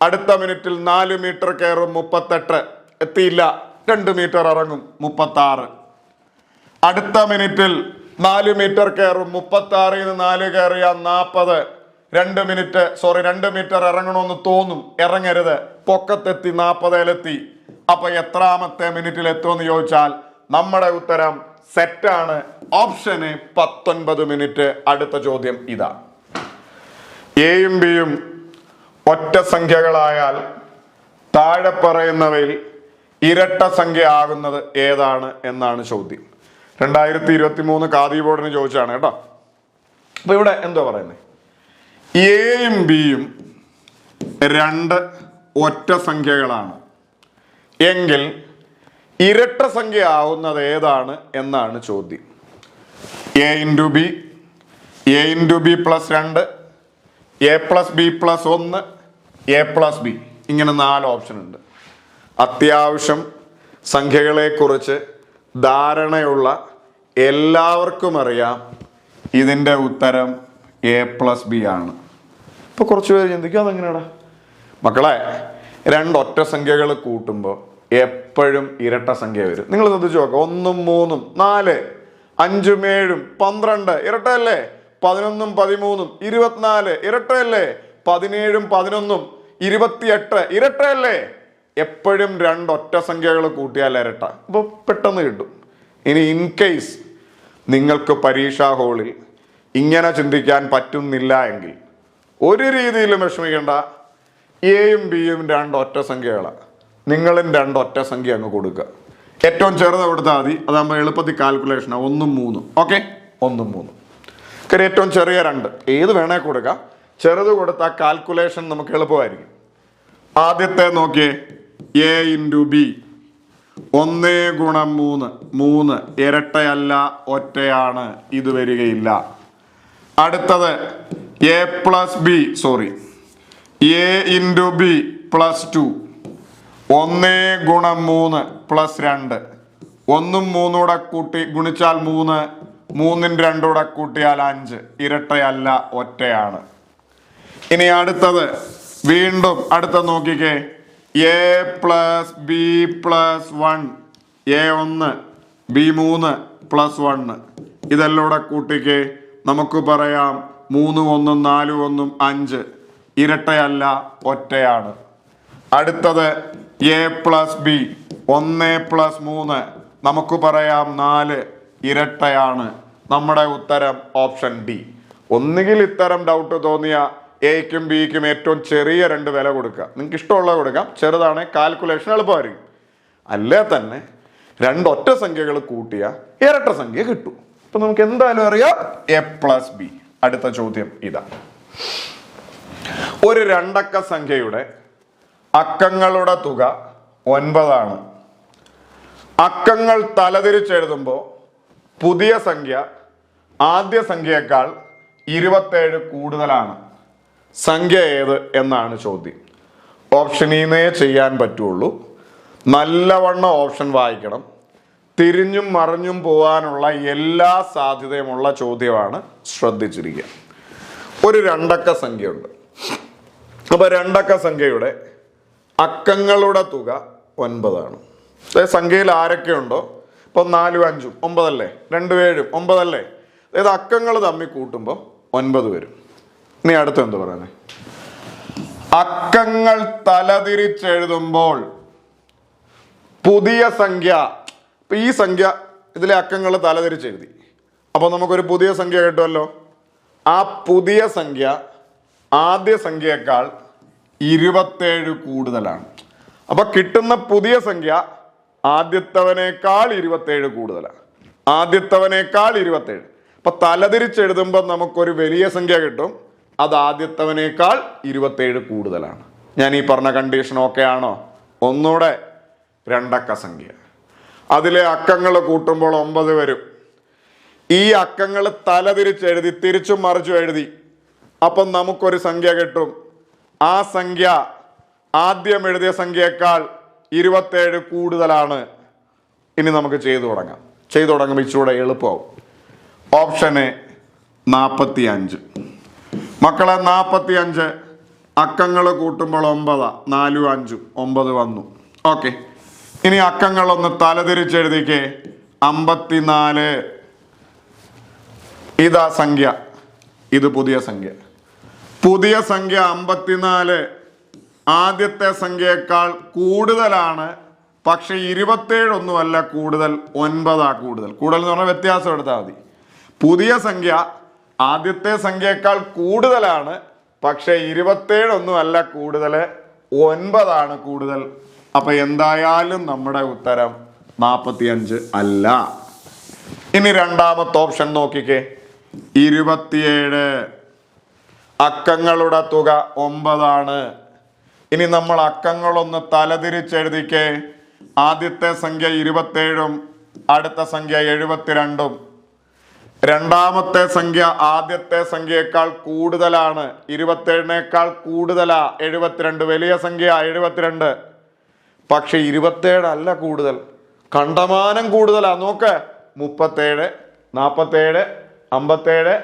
അടുത്ത മിനിറ്റിൽ 4 മീറ്റർ കയറും, 38 എത്തിയില്ല, 2 മീറ്റർ ഇറങ്ങും, 36. അടുത്ത മിനിറ്റിൽ 4 മീറ്റർ കയറും, 36 4 കയറിയ 40. 2 മീറ്റർ ഇറങ്ങണമെന്ന് തോന്നും, ഇറങ്ങരുത്, പൊക്കത്തെത്തി 40-ലെത്തി. അപ്പൊ എത്രാമത്തെ മിനിറ്റിൽ എത്തുമെന്ന് ചോദിച്ചാൽ നമ്മുടെ ഉത്തരം സെറ്റാണ്. Option A 19 minute. അടുത്ത ചോദ്യം ഇതാ. എയും ബിയും ഒറ്റ സംഖ്യകളായാൽ താഴെ പറയുന്നവയിൽ ഇരട്ട സംഖ്യ ആകുന്നത് ഏതാണ് എന്നാണ് ചോദ്യം. 2023 ഖാദി ബോർഡിന് ചോദിച്ചാണ് കേട്ടോ. അപ്പൊ ഇവിടെ എന്തോ പറയുന്നത്? എയും ബിയും 2 ഒറ്റ സംഖ്യകളാണ് എങ്കിൽ ഇരട്ട സംഖ്യ ആവുന്നത് ഏതാണ് എന്നാണ് ചോദ്യം. A into B, A into B plus 2, A plus B plus 1, A plus B. ഇങ്ങനെ 4 ഓപ്ഷൻ ഉണ്ട്. അത്യാവശ്യം സംഖ്യകളെക്കുറിച്ച് ധാരണയുള്ള എല്ലാവർക്കും അറിയാം ഇതിൻ്റെ ഉത്തരം എ പ്ലസ് ബി ആണ്. ഇപ്പോൾ കുറച്ച് പേര് ചിന്തിക്കും അതെങ്ങനെയാടാ? മക്കളെ, 2 ഒറ്റ സംഖ്യകൾ കൂട്ടുമ്പോൾ എപ്പോഴും ഇരട്ട സംഖ്യ വരും. നിങ്ങൾ ശ്രദ്ധിച്ചു നോക്കുക, 1 3 4 5 7 12 ഇരട്ടയല്ലേ? 11 13 24 ഇരട്ടയല്ലേ? 17 11 28 ഇരട്ടയല്ലേ? എപ്പോഴും 2 ഒറ്റ സംഖ്യകൾ കൂട്ടിയാൽ ഇരട്ട. അപ്പോൾ പെട്ടെന്ന് കിട്ടും. ഇനി ഇൻ കേസ് നിങ്ങൾക്ക് പരീക്ഷാ ഹോളിൽ ഇങ്ങനെ ചിന്തിക്കാൻ പറ്റുന്നില്ല എങ്കിൽ ഒരു രീതിയിലും വിഷമിക്കേണ്ട. എയും ബിയും 2 ഒറ്റ സംഖ്യകളാണ്. നിങ്ങളും 2 ഒറ്റ സംഖ്യ അങ്ങ് കൊടുക്കുക. ഏറ്റവും ചെറുത് കൊടുത്താൽ മതി. അതാകുമ്പോൾ എളുപ്പത്തിൽ കാൽക്കുലേഷനാണ്. 1 3. ഓക്കെ, 1 3. കാര്യം ഏറ്റവും ചെറിയ 2 ഏത് വേണേ കൊടുക്കാം. ചെറുത് കൊടുത്താൽ കാൽക്കുലേഷൻ നമുക്ക് എളുപ്പമായിരിക്കും. ആദ്യത്തെ നോക്കിയേ, എ ഇൻറ്റു ബി. 1 ഗുണം 3 3 ഇരട്ടയല്ല, ഒറ്റയാണ്, ഇത് വരികയില്ല. അടുത്തത് A plus B, sorry, A into B plus 2. 1 ഗുണം 3 പ്ലസ് 2. 1 3 കൂടെ കൂട്ടി ഗുണിച്ചാൽ 3, 3 2 കൂടെ കൂട്ടിയാൽ 5, ഇരട്ടയല്ല, ഒറ്റയാണ്. ഇനി അടുത്തത് വീണ്ടും അടുത്ത നോക്കിക്കേ, A plus B plus 1. A 1 B 3 plus 1. ഇതെല്ലാം കൂടെ കൂട്ടിക്കേ, നമുക്ക് പറയാം 3 1 4 1 5, ഇരട്ടയല്ല, ഒറ്റയാണ്. അടുത്തത് എ പ്ലസ് ബി 1 പ്ലസ് 3, നമുക്ക് പറയാം 4, ഇരട്ടയാണ്. നമ്മുടെ ഉത്തരം ഓപ്ഷൻ ഡി. ഒന്നുകിൽ ഇത്തരം ഡൗട്ട് തോന്നിയ എയ്ക്കും ബിക്കും ഏറ്റവും ചെറിയ 2 വില കൊടുക്കുക. നിങ്ങൾക്ക് ഇഷ്ടമുള്ളത് കൊടുക്കാം. ചെറുതാണ്, കാൽക്കുലേഷൻ എളുപ്പമായിരിക്കും. അല്ലേ തന്നെ 2 ഒറ്റ സംഖ്യകൾ കൂട്ടിയ ഇരട്ട സംഖ്യ കിട്ടും. അപ്പൊ നമുക്ക് എന്തായാലും അറിയാം എ പ്ലസ് ബി. അടുത്ത ചോദ്യം ഇതാ. ഒരു 2 അക്ക സംഖ്യയുടെ അക്കങ്ങളുടെ തുക 9 ആണ്. അക്കങ്ങൾ തലതിരിച്ചെഴുതുമ്പോൾ പുതിയ സംഖ്യ ആദ്യ സംഖ്യയേക്കാൾ 27 കൂടുതലാണ്. സംഖ്യ ഏത് എന്നാണ് ചോദ്യം. ഓപ്ഷൻ ഇന്നേ ചെയ്യാൻ പറ്റുള്ളൂ. നല്ലവണ്ണം ഓപ്ഷൻ വായിക്കണം. തിരിഞ്ഞും മറിഞ്ഞും പോകാനുള്ള എല്ലാ സാധ്യതയുമുള്ള ചോദ്യമാണ്. ശ്രദ്ധിച്ചിരിക്കുക. ഒരു 2 അക്ക സംഖ്യയുണ്ട്. അപ്പൊ 2 അക്ക സംഖ്യയുടെ അക്കങ്ങളുടെ തുക 9 ആണ്. സംഖ്യയിൽ ആരൊക്കെ ഉണ്ടോ, ഇപ്പൊ 4 5 9 അല്ലേ, 2 7 9 അല്ലേ. അതായത് അക്കങ്ങൾ തമ്മിൽ കൂട്ടുമ്പോൾ 9 വരും. ഇനി അടുത്ത എന്ത് പറയുന്നത്, അക്കങ്ങൾ തലതിരിച്ചെഴുതുമ്പോൾ പുതിയ സംഖ്യ. ഇപ്പൊ ഈ സംഖ്യ ഇതിലെ അക്കങ്ങൾ തലതിരിച്ചെഴുതി, അപ്പൊ നമുക്കൊരു പുതിയ സംഖ്യ കിട്ടുമല്ലോ. ആ പുതിയ സംഖ്യ ആദ്യ സംഖ്യയേക്കാൾ 27 കൂടുതലാണ്. അപ്പൊ കിട്ടുന്ന പുതിയ സംഖ്യ ആദ്യത്തവനേക്കാൾ 27 കൂടുതലാണ്. ആദ്യത്തവനേക്കാൾ 27. അപ്പൊ തലതിരിച്ചെഴുതുമ്പോൾ നമുക്കൊരു വലിയ സംഖ്യ കിട്ടും. അത് ആദ്യത്തവനേക്കാൾ 27 കൂടുതലാണ്. ഞാൻ ഈ പറഞ്ഞ കണ്ടീഷൻ ഓക്കെ ആണോ? ഒന്നുകൂടെ 2 അക്ക സംഖ്യ, അതിലെ അക്കങ്ങൾ കൂട്ടുമ്പോൾ 9 വരും. ഈ അക്കങ്ങൾ തലതിരിച്ചെഴുതി തിരിച്ചും മറിച്ചും എഴുതി, അപ്പം നമുക്കൊരു സംഖ്യ കിട്ടും. ആ സംഖ്യ ആദ്യം എഴുതിയ സംഖ്യയേക്കാൾ 27 കൂടുതലാണ്. ഇനി നമുക്ക് ചെയ്തു തുടങ്ങുമ്പോൾ ഇച്ചിലൂടെ എളുപ്പമാവും. ഓപ്ഷന് 45. മക്കളെ 45 അക്കങ്ങൾ കൂട്ടുമ്പോൾ 9, 4 5 9 വന്നു. ഓക്കെ, ഇനി അക്കങ്ങളൊന്ന് തലതിരിച്ചെഴുതിക്കേ. 54 ഇതാ സംഖ്യ, ഇത് പുതിയ സംഖ്യ. പുതിയ സംഖ്യ 54 ആദ്യത്തെ സംഖ്യയേക്കാൾ കൂടുതലാണ്. പക്ഷെ 27 ഒന്നുമല്ല കൂടുതൽ, 9 കൂടുതൽ. കൂടുതൽ എന്ന് പറഞ്ഞാൽ വ്യത്യാസം എടുത്താൽ മതി. പുതിയ സംഖ്യ ആദ്യത്തെ സംഖ്യയേക്കാൾ കൂടുതലാണ്, പക്ഷെ 27 ഒന്നുമല്ല കൂടുതൽ, 9 കൂടുതൽ. അപ്പൊ എന്തായാലും നമ്മുടെ ഉത്തരം 45 അല്ല. ഇനി രണ്ടാമത്തെ ഓപ്ഷൻ നോക്കിക്കേ, 27 അക്കങ്ങളുടെ തുക 9. ഇനി നമ്മൾ അക്കങ്ങളൊന്ന് തലതിരിച്ചെഴുതിക്കേ. ആദ്യത്തെ സംഖ്യ 27ഉം അടുത്ത സംഖ്യ 72ഉം. രണ്ടാമത്തെ സംഖ്യ ആദ്യത്തെ സംഖ്യയേക്കാൾ കൂടുതലാണ്, 27നേക്കാൾ കൂടുതലാ 72. വലിയ സംഖ്യ 72, പക്ഷെ 27 അല്ല കൂടുതൽ, കണ്ടമാനം കൂടുതലാ. നോക്ക്, 37 47 57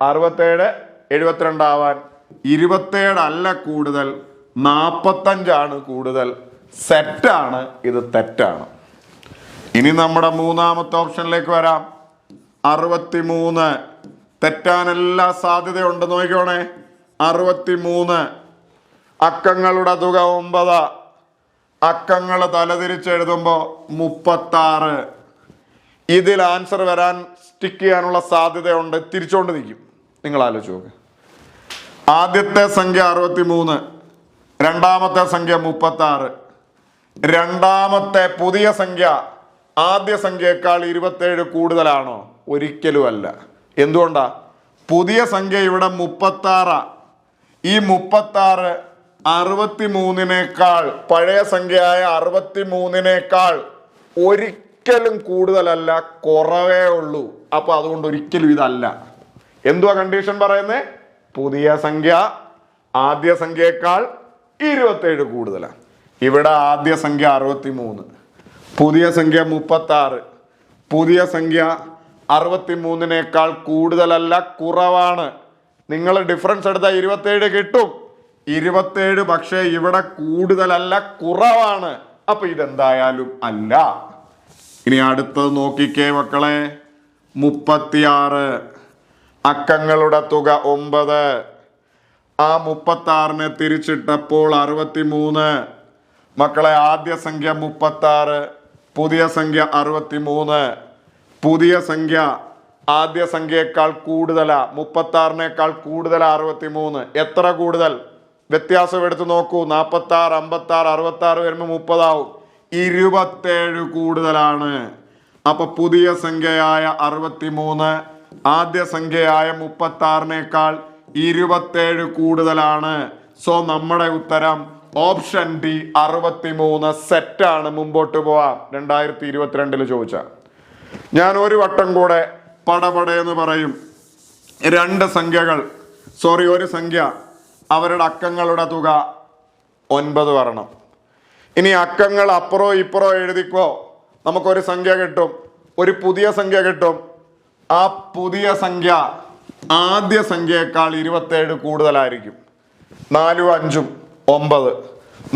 67 72 ആവാൻ 27 അല്ല കൂടുതൽ, 45 കൂടുതൽ. സെറ്റാണ്, ഇത് തെറ്റാണ്. ഇനി നമ്മുടെ മൂന്നാമത്തെ ഓപ്ഷനിലേക്ക് വരാം. 63 തെറ്റാൻ എല്ലാ സാധ്യതയുണ്ട്. നോക്കിക്കോണേ, 63 അക്കങ്ങളുടെ തുക 9, അക്കങ്ങൾ തലതിരിച്ചെഴുതുമ്പോൾ 36. ഇതിൽ ആൻസർ വരാൻ സ്റ്റിക്ക് ചെയ്യാനുള്ള സാധ്യതയുണ്ട്. തിരിച്ചുകൊണ്ട് നിൽക്കും. നിങ്ങൾ ആലോചിച്ച് നോക്ക്. ആദ്യത്തെ സംഖ്യ 63, രണ്ടാമത്തെ സംഖ്യ 36. രണ്ടാമത്തെ പുതിയ സംഖ്യ ആദ്യ സംഖ്യയേക്കാൾ 27 കൂടുതലാണോ? ഒരിക്കലും അല്ല. എന്തുകൊണ്ടാ? പുതിയ സംഖ്യ ഇവിടെ 36. ഈ 36 63-നേക്കാൾ, പഴയ സംഖ്യയായ 63-നേക്കാൾ ഒരിക്കലും കൂടുതലല്ല, കുറവേ ഉള്ളൂ. അപ്പൊ അതുകൊണ്ട് ഒരിക്കലും ഇതല്ല. എന്തുവാ കണ്ടീഷൻ പറയുന്നത്? പുതിയ സംഖ്യ ആദ്യ സംഖ്യയേക്കാൾ 27 കൂടുതലാണ്. ഇവിടെ ആദ്യ സംഖ്യ 63, പുതിയ സംഖ്യ 36. പുതിയ സംഖ്യ 63-നേക്കാൾ കൂടുതലല്ല, കുറവാണ്. നിങ്ങൾ ഡിഫറൻസ് എടുത്താൽ 27 കിട്ടും. 27 പക്ഷേ ഇവിടെ കൂടുതലല്ല, കുറവാണ്. അപ്പൊ ഇതെന്തായാലും അല്ല. ഇനി അടുത്തത് നോക്കിക്കേ മക്കളെ. 36 അക്കങ്ങളുടെ തുക 9. ആ 36-നെ തിരിച്ചിട്ടപ്പോൾ 63. മക്കളെ, ആദ്യ സംഖ്യ 36, പുതിയ സംഖ്യ 63. പുതിയ സംഖ്യ ആദ്യ സംഖ്യയേക്കാൾ കൂടുതലാ, 36-നേക്കാൾ കൂടുതലാ 63. എത്ര കൂടുതൽ? വ്യത്യാസം എടുത്ത് നോക്കൂ. 46, 56, 66 വരുമ്പോൾ 30 ആവും. 27 കൂടുതലാണ്. അപ്പൊ പുതിയ സംഖ്യയായ 63 ആദ്യ സംഖ്യയായ 36-നേക്കാൾ 27 കൂടുതലാണ്. സോ നമ്മുടെ ഉത്തരം ഓപ്ഷൻ ഡി 63 സെറ്റാണ്. മുമ്പോട്ട് പോവാം. 2022 ചോദിച്ച ഞാൻ ഒരു വട്ടം കൂടെ പടപടയെന്ന് പറയും. ഒരു സംഖ്യ അവരുടെ അക്കങ്ങളുടെ തുക 9 വരണം. ഇനി അക്കങ്ങൾ അപ്പുറോ ഇപ്പുറോ എഴുതിക്കോ, നമുക്കൊരു സംഖ്യ കിട്ടും, ഒരു പുതിയ സംഖ്യ കിട്ടും. ആ പുതിയ സംഖ്യ ആദ്യ സംഖ്യയേക്കാൾ 27 കൂടുതലായിരിക്കും. 4 5 9,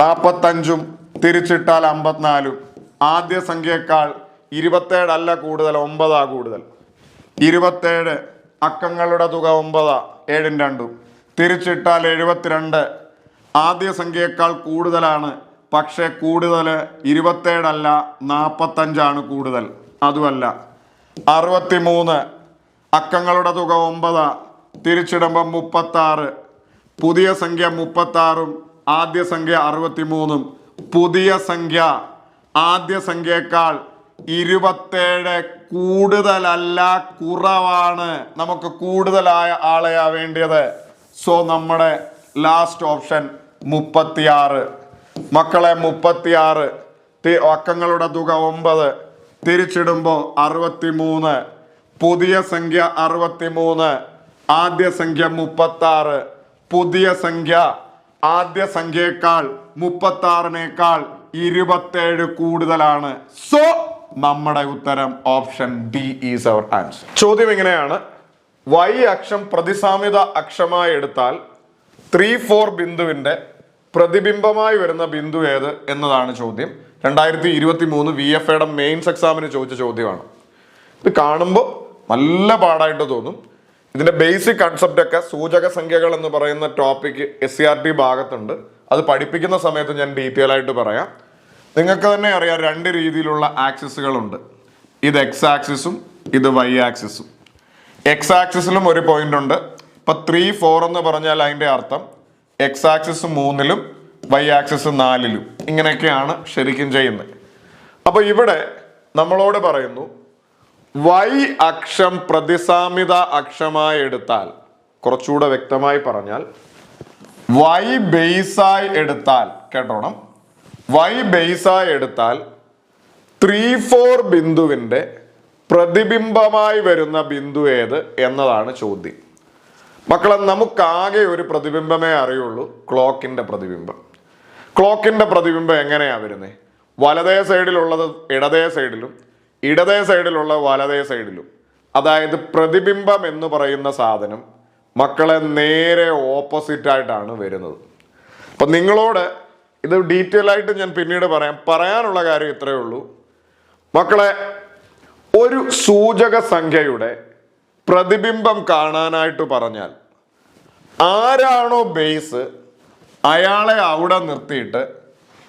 45 തിരിച്ചിട്ടാൽ 54. ആദ്യ സംഖ്യയേക്കാൾ 27 അല്ല കൂടുതൽ, 9 കൂടുതൽ. 27 അക്കങ്ങളുടെ തുക 9, 7 2 തിരിച്ചിട്ടാൽ 72. ആദ്യ സംഖ്യയേക്കാൾ കൂടുതലാണ്, പക്ഷെ കൂടുതൽ 27 അല്ല, 45 കൂടുതൽ. അതുമല്ല. 63 അക്കങ്ങളുടെ തുക 9 തിരിച്ചിടുമ്പോൾ 36. പുതിയ സംഖ്യ 36 ആദ്യ സംഖ്യ 63. പുതിയ സംഖ്യ ആദ്യ സംഖ്യയേക്കാൾ 27 കൂടുതലല്ല, കുറവാണ്. നമുക്ക് കൂടുതലായ ആളെയാ വേണ്ടിയത്. സോ നമ്മുടെ ലാസ്റ്റ് ഓപ്ഷൻ 36. മക്കളെ, 36 അക്കങ്ങളുടെ തുക 9 തിരിച്ചിടുമ്പോൾ 63. പുതിയ സംഖ്യ 63 ആദ്യ സംഖ്യ 36. പുതിയ സംഖ്യ ആദ്യ സംഖ്യയേക്കാൾ 36-നേക്കാൾ 27 കൂടുതലാണ്. സോ നമ്മുടെ ഉത്തരം option d is our answer. ചോദ്യം ഇങ്ങനെയാണ്. y അക്ഷം പ്രതിസാമ്യത അക്ഷമായി എടുത്താൽ 3-4 ബിന്ദുവിന്റെ പ്രതിബിംബമായി വരുന്ന ബിന്ദു ഏത് എന്നതാണ് ചോദ്യം. 2023 VFAയുടെ മെയിൻസ് എക്സാമിന് ചോദിച്ച ചോദ്യമാണ്. ഇത് കാണുമ്പോൾ നല്ല പാടായിട്ട് തോന്നും. ഇതിന്റെ ബേസിക് കൺസെപ്റ്റ് ഒക്കെ സൂചക സംഖ്യകൾ എന്ന് പറയുന്ന ടോപ്പിക് SCRT ഭാഗത്തുണ്ട്. അത് പഠിപ്പിക്കുന്ന സമയത്ത് ഞാൻ ഡീറ്റെയിൽ ആയിട്ട് പറയാം. നിങ്ങൾക്ക് തന്നെ അറിയാം, 2 രീതിയിലുള്ള ആക്സിസുകളുണ്ട്. ഇത് എക്സ് ആക്സിസും ഇത് വൈ ആക്സിസും. എക്സ് ആക്സിസിലും ഒരു പോയിന്റ് ഉണ്ട്. ഇപ്പൊ 3-4 എന്ന് പറഞ്ഞാൽ അതിന്റെ അർത്ഥം എക്സ് ആക്സിസ് 3-ലും വൈ ആക്സിസ് 4-ലും. ഇങ്ങനെയൊക്കെയാണ് ശരിക്കും ചെയ്യുന്നത്. അപ്പൊ ഇവിടെ നമ്മളോട് പറയുന്നു y അക്ഷം പ്രതിസാമ്യത അക്ഷമായി എടുത്താൽ, കുറച്ചുകൂടെ വ്യക്തമായി പറഞ്ഞാൽ y ബേസായി എടുത്താൽ, കേട്ടോണം, y ബേസായി എടുത്താൽ 3-4 ബിന്ദുവിന്റെ പ്രതിബിംബമായി വരുന്ന ബിന്ദു ഏത് എന്നതാണ് ചോദ്യം. മക്കളെ, നമുക്കാകെ ഒരു പ്രതിബിംബമേ അറിയുള്ളൂ, ക്ലോക്കിന്റെ പ്രതിബിംബം. ക്ലോക്കിന്റെ പ്രതിബിംബം എങ്ങനെയാ വരുന്നത്? വലതേ സൈഡിലുള്ളത് ഇടതേ സൈഡിലും, ഇടതേ സൈഡിലുള്ള വലതേ സൈഡിലും. അതായത് പ്രതിബിംബം എന്ന് പറയുന്ന സാധനം മക്കളെ നേരെ ഓപ്പോസിറ്റ് ആയിട്ടാണ് വരുന്നത്. അപ്പൊ നിങ്ങളോട് ഇത് ഡീറ്റെയിൽ ആയിട്ട് ഞാൻ പിന്നീട് പറയാനുള്ള കാര്യം ഇത്രയേ ഉള്ളൂ മക്കളെ. ഒരു സൂചക സംഖ്യയുടെ പ്രതിബിംബം കാണാനായിട്ട് പറഞ്ഞാൽ ആരാണോ ബേസ് അയാളെ അവിടെ നിർത്തിയിട്ട്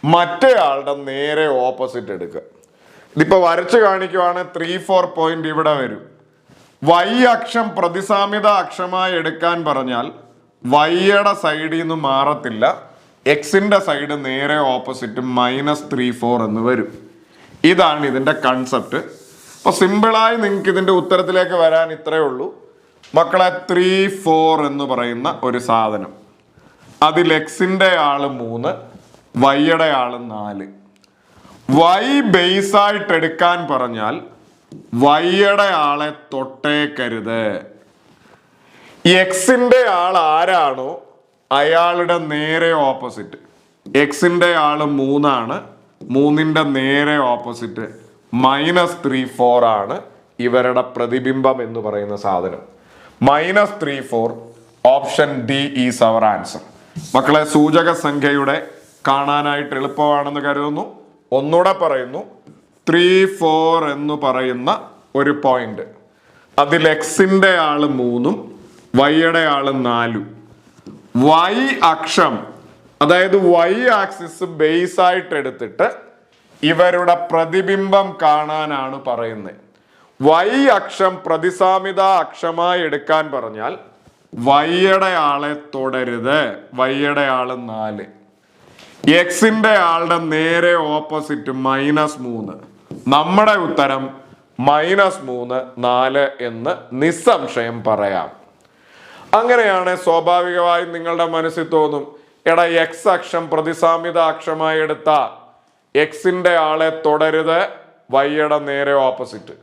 മറ്റേ ആളുടെ നേരെ ഓപ്പോസിറ്റ് എടുക്കുക. ഇതിപ്പോൾ വരച്ച് കാണിക്കുവാണ് 3-4 പോയിന്റ് ഇവിടെ വരും. വൈ അക്ഷം പ്രതിസാമ്യത അക്ഷമായി എടുക്കാൻ പറഞ്ഞാൽ വൈയുടെ സൈഡിൽ നിന്ന് മാറത്തില്ല, എക്സിന്റെ സൈഡ് നേരെ ഓപ്പോസിറ്റ് -3-4 എന്ന് വരും. ഇതാണ് ഇതിന്റെ കൺസെപ്റ്റ്. അപ്പൊ സിമ്പിളായി നിങ്ങൾക്ക് ഇതിന്റെ ഉത്തരത്തിലേക്ക് വരാൻ ഇത്രയേ ഉള്ളൂ മക്കളെ. 3-4 എന്ന് പറയുന്ന ഒരു സാധനം, അതിൽ എക്സിന്റെ ആള് 3, വൈയുടെ ആള് 4. വൈ ബേസ് ആയിട്ട് എടുക്കാൻ പറഞ്ഞാൽ വൈയുടെ ആളെ തൊട്ടേക്കരുത്. എക്സിന്റെ ആൾ ആരാണോ അയാളുടെ നേരെ ഓപ്പോസിറ്റ്. എക്സിന്റെ ആള് 3 ആണ്, 3ന്റെ നേരെ ഓപ്പോസിറ്റ് -3-4 ആണ് ഇവരുടെ പ്രതിബിംബം എന്ന് പറയുന്ന സാധനം. -3-4 option d is our answer. മക്കളെ, സൂചക സംഖ്യയുടെ കാണാനായിട്ട് എളുപ്പമാണെന്ന് കരുതുന്നു. ഒന്നുകൂടെ പറയുന്നു, 3-4 എന്ന് പറയുന്ന ഒരു പോയിന്റ്, അതിൽ എക്സിന്റെ ആള് 3ഉം വൈയുടെ ആള് 4ഉം. വൈ അക്ഷം അതായത് വൈ ആക്സിസ് ബേസ് ആയിട്ട് എടുത്തിട്ട് ഇവരുടെ പ്രതിബിംബം കാണാനാണ് പറയുന്നത്. വൈ അക്ഷം പ്രതിസാമ്യത അക്ഷമായി എടുക്കാൻ പറഞ്ഞാൽ വൈയുടെ ആളെ തൊടരുത്, വൈയുടെ ആള് 4. എക്സിന്റെ ആളുടെ നേരെ ഓപ്പോസിറ്റ് -3. നമ്മുടെ ഉത്തരം -3, 4 എന്ന് നിസ്സംശയം പറയാം. അങ്ങനെയാണ് സ്വാഭാവികമായും നിങ്ങളുടെ മനസ്സിൽ തോന്നും, എടാ എക്സ് അക്ഷം പ്രതിസാമ്യത അക്ഷമായി എടുത്ത എക്സിന്റെ ആളെ തൊടരുത്, വൈയുടെ നേരെ ഓപ്പോസിറ്റ്.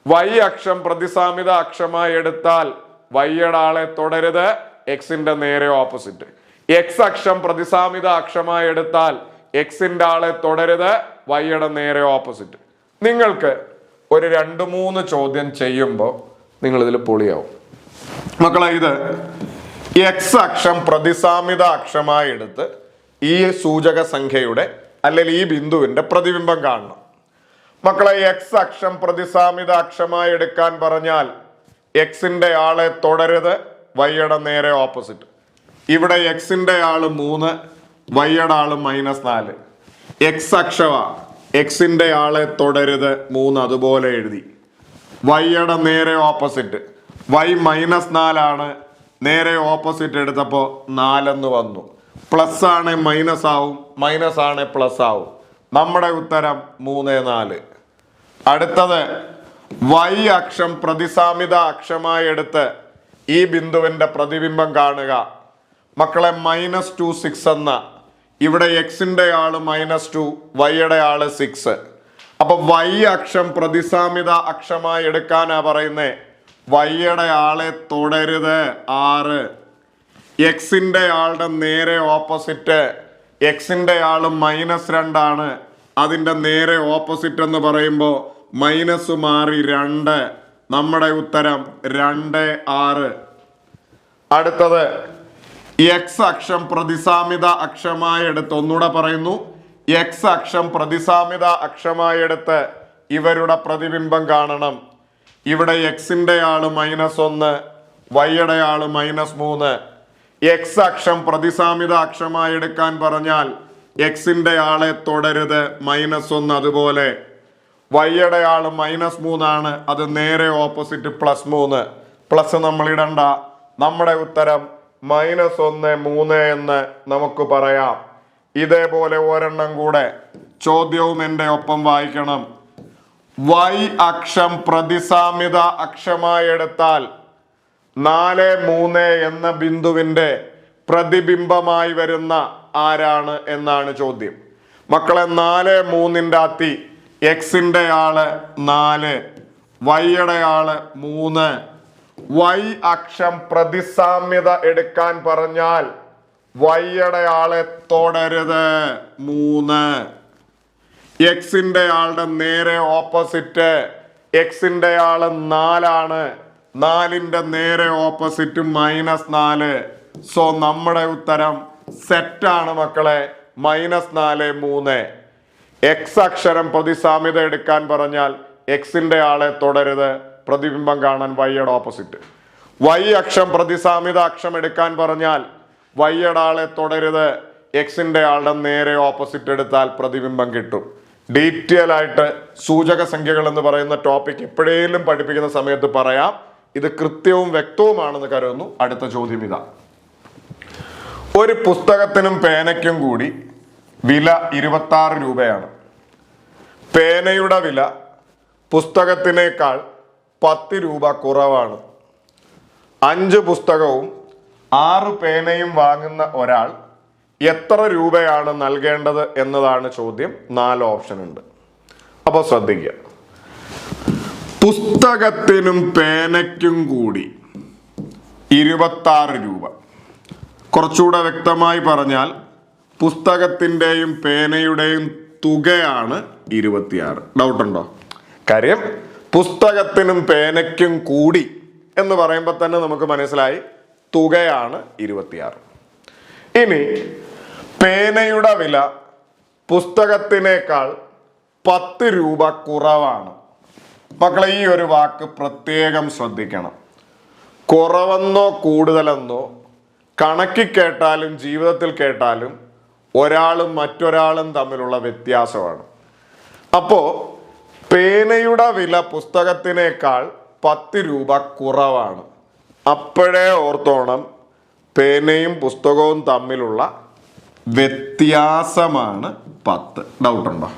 വൈ അക്ഷം പ്രതിസാമ്യത അക്ഷമായി എടുത്താൽ വൈയുടെ ആളെ തൊടരുത്, എക്സിന്റെ നേരെ ഓപ്പോസിറ്റ്. എക്സ് അക്ഷം പ്രതിസാമ്യത അക്ഷമായി എടുത്താൽ എക്സിന്റെ ആളെ തൊടരുത്, വൈയുടെ നേരെ ഓപ്പോസിറ്റ്. നിങ്ങൾക്ക് ഒരു 2-3 ചോദ്യം ചെയ്യുമ്പോൾ നിങ്ങൾ ഇതിൽ പൊളിയാവും മക്കളെ. ഇത് എക്സ് അക്ഷം പ്രതിസാമ്യത അക്ഷമായി എടുത്ത് ഈ സൂചക സംഖ്യയുടെ അല്ലെങ്കിൽ ഈ ബിന്ദുവിന്റെ പ്രതിബിംബം കാണണം മക്കളെ. എക്സ് അക്ഷം പ്രതിസാമ്യത അക്ഷമായി എടുക്കാൻ പറഞ്ഞാൽ എക്സിന്റെ ആളെ തൊടരുത്, വൈയുടെ നേരെ ഓപ്പോസിറ്റ്. ഇവിടെ എക്സിന്റെ ആള് 3, വൈയുടെ ആള് -4. എക്സ് അക്ഷവ, എക്സിന്റെ ആളെ തൊടരുത് 3 അതുപോലെ എഴുതി. വൈയുടെ നേരെ ഓപ്പോസിറ്റ്, വൈ -4 ആണ്, നേരെ ഓപ്പോസിറ്റ് എടുത്തപ്പോ 4 എന്ന് വന്നു. പ്ലസ് ആണ് മൈനസ് ആവും, മൈനസ് ആണ് പ്ലസ് ആവും. നമ്മുടെ ഉത്തരം 3-4. അടുത്തത് വൈ അക്ഷം പ്രതിസാമ്യത അക്ഷമായി എടുത്ത് ഈ ബിന്ദുവിന്റെ പ്രതിബിംബം കാണുക മക്കളെ. -2-6 എന്ന ഇവിടെ എക്സിന്റെ ആള് -2, വൈയുടെ ആള് 6. അപ്പൊ വൈ അക്ഷം പ്രതിസാമ്യത അക്ഷമായി എടുക്കാനാ പറയുന്നേ. വൈയുടെ ആളെ തൊടരുത് 6. എക്സിന്റെ ആളുടെ നേരെ ഓപ്പോസിറ്റ്, എക്സിന്റെ ആള് -2 ആണ്, അതിന്റെ നേരെ ഓപ്പോസിറ്റ് എന്ന് പറയുമ്പോൾ മൈനസ് മാറി 2. നമ്മുടെ ഉത്തരം 2-6. അടുത്തത് എക്സ് അക്ഷം പ്രതിസാമ്യത അക്ഷമായി എടുത്ത്, ഒന്നുകൂടെ പറയുന്നു, എക്സ് അക്ഷം പ്രതിസാമ്യത അക്ഷമായി എടുത്ത് ഇവരുടെ പ്രതിബിംബം കാണണം. ഇവിടെ എക്സിന്റെ ആള് -1, വൈയുടെ ആള് -3. എക്സ് അക്ഷം പ്രതിസാമ്യത അക്ഷമായി എടുക്കാൻ പറഞ്ഞാൽ എക്സിന്റെ ആളെ തൊടരുത്, -1 അതുപോലെ. വൈയുടെ ആള് -3 ആണ്, അത് നേരെ ഓപ്പോസിറ്റ് +3. പ്ലസ് നമ്മൾ ഇടണ്ട, നമ്മുടെ ഉത്തരം -1, 3 എന്ന് നമുക്ക് പറയാം. ഇതേപോലെ ഒരെണ്ണം കൂടെ ചോദ്യവും എൻ്റെ ഒപ്പം വായിക്കണം. വൈ അക്ഷം പ്രതിസാമ്യത അക്ഷമായി എടുത്താൽ 4, 3 എന്ന ബിന്ദുവിന്റെ പ്രതിബിംബമായി വരുന്ന ആരാണ് എന്നാണ് ചോദ്യം മക്കളെ. 4, 3ന്റെ അത്തി എക്സിന്റെ ആള് 4, വൈയുടെ ആള് 3. വൈ അക്ഷം പ്രതിസാമ്യത എടുക്കാൻ പറഞ്ഞാൽ വൈയുടെ ആളെ തൊടരുത് 3. എക്സിന്റെ ആളുടെ നേരെ ഓപ്പോസിറ്റ്, എക്സിന്റെ ആള് 4 ആണ്, 4ന്റെ നേരെ ഓപ്പോസിറ്റ് -4. സോ നമ്മുടെ ഉത്തരം സെറ്റാണ് മക്കളെ. -4 3. എക്സ് അക്ഷരം പ്രതിസാമ്യത എടുക്കാൻ പറഞ്ഞാൽ എക്സിന്റെ ആളെ തുടരുത്, പ്രതിബിംബം കാണാൻ വൈയുടെ ഓപ്പോസിറ്റ്. വൈ അക്ഷം പ്രതിസാമ്യത അക്ഷം എടുക്കാൻ പറഞ്ഞാൽ വൈയുടെ ആളെ തുടരുത്, എക്സിന്റെ ആളുടെ നേരെ ഓപ്പോസിറ്റ് എടുത്താൽ പ്രതിബിംബം കിട്ടും. ഡീറ്റെയിൽ ആയിട്ട് സൂചക സംഖ്യകൾ എന്ന് പറയുന്ന ടോപ്പിക് എപ്പോഴേലും പഠിപ്പിക്കുന്ന സമയത്ത് പറയാം. ഇത് കൃത്യവും വ്യക്തവുമാണെന്ന് കരുതുന്നു. അടുത്ത ചോദ്യം ഇതാ. ഒരു പുസ്തകത്തിനും പേനയ്ക്കും കൂടി വില 26 രൂപയാണ്. പേനയുടെ വില പുസ്തകത്തിനേക്കാൾ 10 രൂപ കുറവാണ്. 5 പുസ്തകവും 6 പേനയും വാങ്ങുന്ന ഒരാൾ എത്ര രൂപയാണ് നൽകേണ്ടത് എന്നതാണ് ചോദ്യം. 4 ഓപ്ഷൻ ഉണ്ട്. അപ്പോൾ ശ്രദ്ധിക്കുക. പുസ്തകത്തിനും പേനയ്ക്കും കൂടി 26 രൂപ. കുറച്ചുകൂടെ വ്യക്തമായി പറഞ്ഞാൽ പുസ്തകത്തിൻ്റെയും പേനയുടെയും തുകയാണ് 26. ഡൗട്ടുണ്ടോ? കാര്യം പുസ്തകത്തിനും പേനയ്ക്കും കൂടി എന്ന് പറയുമ്പോൾ തന്നെ നമുക്ക് മനസ്സിലായി തുകയാണ് 26. ഇനി പേനയുടെ വില പുസ്തകത്തിനേക്കാൾ 10 രൂപ കുറവാണ്. മക്കളെ, ഈ ഒരു വാക്ക് പ്രത്യേകം ശ്രദ്ധിക്കണം. കുറവെന്നോ കൂടുതലെന്നോ കണക്കിൽ കേട്ടാലും ജീവിതത്തിൽ കേട്ടാലും ഒരാളും മറ്റൊരാളും തമ്മിലുള്ള വ്യത്യാസമാണ്. അപ്പോൾ പേനയുടെ വില പുസ്തകത്തിനേക്കാൾ 10 രൂപ കുറവാണ്. അപ്പോഴേ ഓർത്തോണം പേനയും പുസ്തകവും തമ്മിലുള്ള വ്യത്യാസമാണ് 10. ഡൗട്ടുണ്ടോ?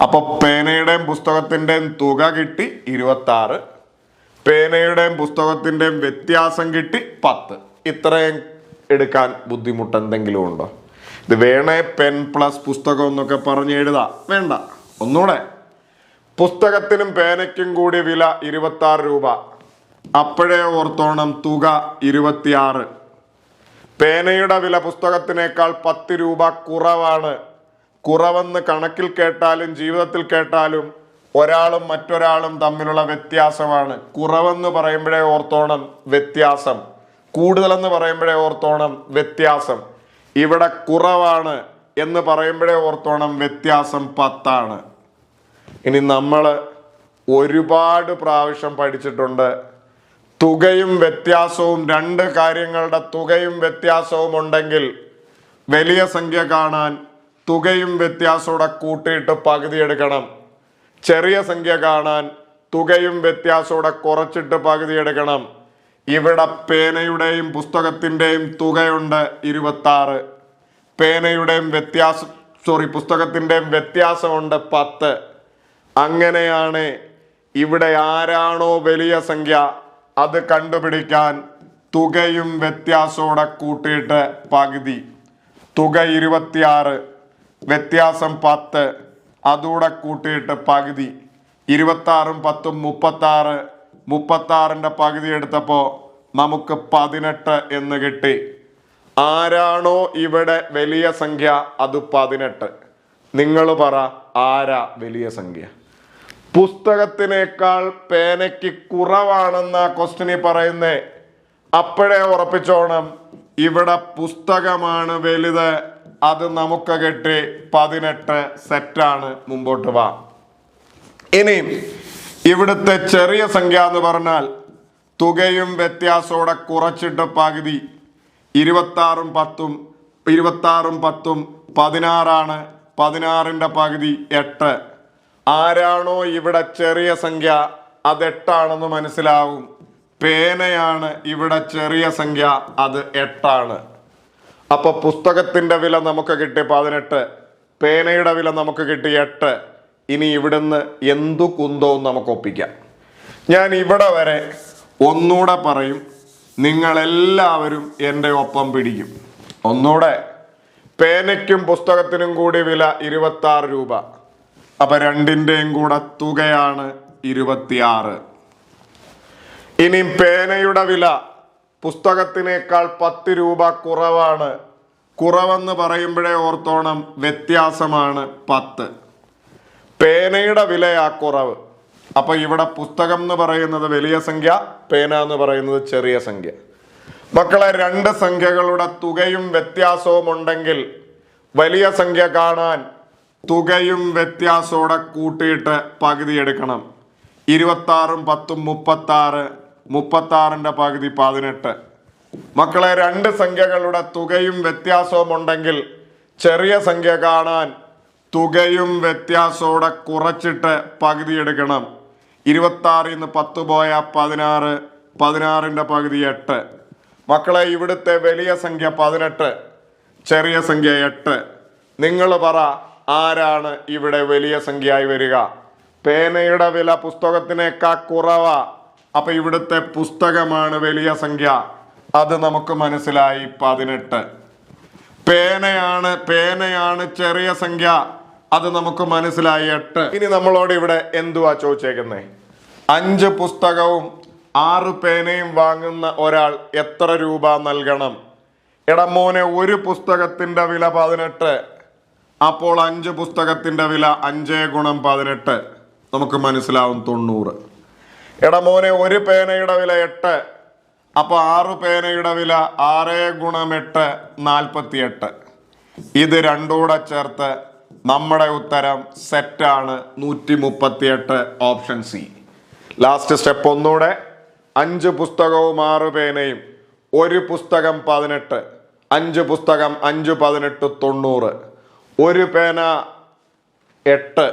അപ്പോൾ പേനയുടെയും പുസ്തകത്തിൻ്റെയും തുക കിട്ടി 26, പേനയുടെയും പുസ്തകത്തിൻ്റെയും വ്യത്യാസം കിട്ടി 10. ഇത്രയും എടുക്കാൻ ബുദ്ധിമുട്ട് എന്തെങ്കിലും ഉണ്ടോ? ഇത് വേണേ പെൻ പ്ലസ് പുസ്തകം എന്നൊക്കെ പറഞ്ഞ് എഴുതാം. വേണ്ട, ഒന്നുകൂടെ. പുസ്തകത്തിനും പേനയ്ക്കും കൂടി വില 26 രൂപ. അപ്പോഴേ ഓർത്തോണം തുക 26. പേനയുടെ വില പുസ്തകത്തിനേക്കാൾ 10 രൂപ കുറവാണ്. കുറവെന്ന് കണക്കിൽ കേട്ടാലും ജീവിതത്തിൽ കേട്ടാലും ഒരാളും മറ്റൊരാളും തമ്മിലുള്ള വ്യത്യാസമാണ്. കുറവെന്ന് പറയുമ്പോഴേ ഓർത്തോണം വ്യത്യാസം, കൂടുതലെന്ന് പറയുമ്പോഴേ ഓർത്തോണം വ്യത്യാസം. ഇവിടെ കുറവാണ് എന്ന് പറയുമ്പോഴേ ഓർത്തോണം വ്യത്യാസം 10 ആണ്. ഇനി നമ്മൾ ഒരുപാട് പ്രാവശ്യം പഠിച്ചിട്ടുണ്ട് തുകയും വ്യത്യാസവും, 2 കാര്യങ്ങളുടെ തുകയും വ്യത്യാസവും ഉണ്ടെങ്കിൽ വലിയ സംഖ്യ കാണാൻ തുകയും വ്യത്യാസത്തോടെ കൂട്ടിയിട്ട് പകുതി എടുക്കണം. ചെറിയ സംഖ്യ കാണാൻ തുകയും വ്യത്യാസത്തോടെ കുറച്ചിട്ട് പകുതി എടുക്കണം. ഇവിടെ പേനയുടെയും പുസ്തകത്തിൻ്റെയും തുകയുണ്ട് 26, പേനയുടെയും പുസ്തകത്തിൻ്റെയും വ്യത്യാസമുണ്ട് 10. അങ്ങനെയാണ് ഇവിടെ ആരാണോ വലിയ സംഖ്യ അത് കണ്ടുപിടിക്കാൻ തുകയും വ്യത്യാസത്തോടെ കൂട്ടിയിട്ട് പകുതി. തുക 26, വ്യത്യാസം 10, അതുകൂടെ കൂട്ടിയിട്ട് പകുതി. 26ഉം 10ഉം 36. 36ന്റെ പകുതി എടുത്തപ്പോൾ നമുക്ക് 18 എന്ന് കിട്ടി. ആരാണോ ഇവിടെ വലിയ സംഖ്യ അത് 18. നിങ്ങൾ പറ, ആരാ വലിയ സംഖ്യ? പുസ്തകത്തിനേക്കാൾ പേനയ്ക്ക് കുറവാണെന്ന ക്വസ്റ്റ്യനിൽ പറയുന്നേ. അപ്പോഴേ ഉറപ്പിച്ചോണം ഇവിടെ പുസ്തകമാണ് വലുത്. അത് നമുക്ക് കിട്ടി 18. സെറ്റാണ്. മുമ്പോട്ട് വാ. ഇനി ഇവിടുത്തെ ചെറിയ സംഖ്യ എന്ന് പറഞ്ഞാൽ തുകയും വ്യത്യാസത്തോടെ കുറച്ചിട്ട് പകുതി. 26ഉം 10ഉം 16ആണ്. 16ന്റെ പകുതി 8. ആരാണോ ഇവിടെ ചെറിയ സംഖ്യ അത് 8 ആണെന്ന് മനസ്സിലാവും. പേനയാണ് ഇവിടെ ചെറിയ സംഖ്യ, അത് 8 ആണ്. അപ്പൊ പുസ്തകത്തിന്റെ വില നമുക്ക് കിട്ടി 18, പേനയുടെ വില നമുക്ക് കിട്ടി 8. ഇനി ഇവിടുന്ന് എന്തു കുന്തവും നമുക്ക് ഒപ്പിക്കാം. ഞാൻ ഇവിടെ വരെ ഒന്നുകൂടെ പറയും, നിങ്ങളെല്ലാവരും എൻ്റെ ഒപ്പം പിടിക്കും. ഒന്നുകൂടെ. പേനയ്ക്കും പുസ്തകത്തിനും കൂടി വില 26 രൂപ. അപ്പൊ രണ്ടിൻ്റെയും കൂടെ തുകയാണ് 26. ഇനി പേനയുടെ വില പുസ്തകത്തിനേക്കാൾ 10 രൂപ കുറവാണ്. കുറവെന്ന് പറയുമ്പോഴേ ഓർത്തോണം വ്യത്യാസമാണ് 10. പേനയുടെ വിലയാ കുറവ്. അപ്പൊ ഇവിടെ പുസ്തകം എന്ന് പറയുന്നത് വലിയ സംഖ്യ, പേന എന്ന് പറയുന്നത് ചെറിയ സംഖ്യ. മക്കളെ, 2 സംഖ്യകളുടെ തുകയും വ്യത്യാസവും ഉണ്ടെങ്കിൽ വലിയ സംഖ്യ കാണാൻ തുകയും വ്യത്യാസത്തോടെ കൂട്ടിയിട്ട് പകുതി എടുക്കണം. 26ഉം 10ഉം 36, 36ന്റെ പകുതി 18. മക്കളെ, രണ്ട് സംഖ്യകളുടെ തുകയും വ്യത്യാസവും ഉണ്ടെങ്കിൽ ചെറിയ സംഖ്യ കാണാൻ തുകയും വ്യത്യാസത്തോടെ കുറച്ചിട്ട് പകുതി എടുക്കണം. 26ൽ നിന്ന് 10 പോയ 16, 16ന്റെ പകുതി 8. മക്കളെ, ഇവിടുത്തെ വലിയ സംഖ്യ 18, ചെറിയ സംഖ്യ 8. നിങ്ങൾ പറ, ആരാണ് ഇവിടെ വലിയ സംഖ്യയായി വരിക? പേനയുടെ വില പുസ്തകത്തിനേക്കാൾ കുറവാ. അപ്പൊ ഇവിടുത്തെ പുസ്തകമാണ് വലിയ സംഖ്യ. അത് നമുക്ക് മനസ്സിലായി, 18. പേനയാണ് ചെറിയ സംഖ്യ. അത് നമുക്ക് മനസ്സിലായി, 8. ഇനി നമ്മളോട് ഇവിടെ എന്തുവാ ചോദിച്ചേക്കുന്നേ? 5 പുസ്തകവും 6 പേനയും വാങ്ങുന്ന ഒരാൾ എത്ര രൂപ നൽകണം? എടാ മോനെ, ഒരു പുസ്തകത്തിന്റെ വില 18. അപ്പോൾ 5 പുസ്തകത്തിന്റെ വില 5 ഗുണം 18 നമുക്ക് മനസ്സിലാവും, 90. എടാ മോനെ, ഒരു പേനയുടെ വില 8. അപ്പൊ 6 പേനയുടെ വില 6 ഗുണം 8 48. ഇത് രണ്ടൂടെ ചേർത്ത് നമ്മുടെ ഉത്തരം സെറ്റാണ്, 138, ഓപ്ഷൻ സി. ലാസ്റ്റ് സ്റ്റെപ്പ് ഒന്നുകൂടെ. 5 പുസ്തകവും 6 പേനയും, ഒരു പുസ്തകം 18, 5 പുസ്തകം 5 18 90. ഒരു പേന 8,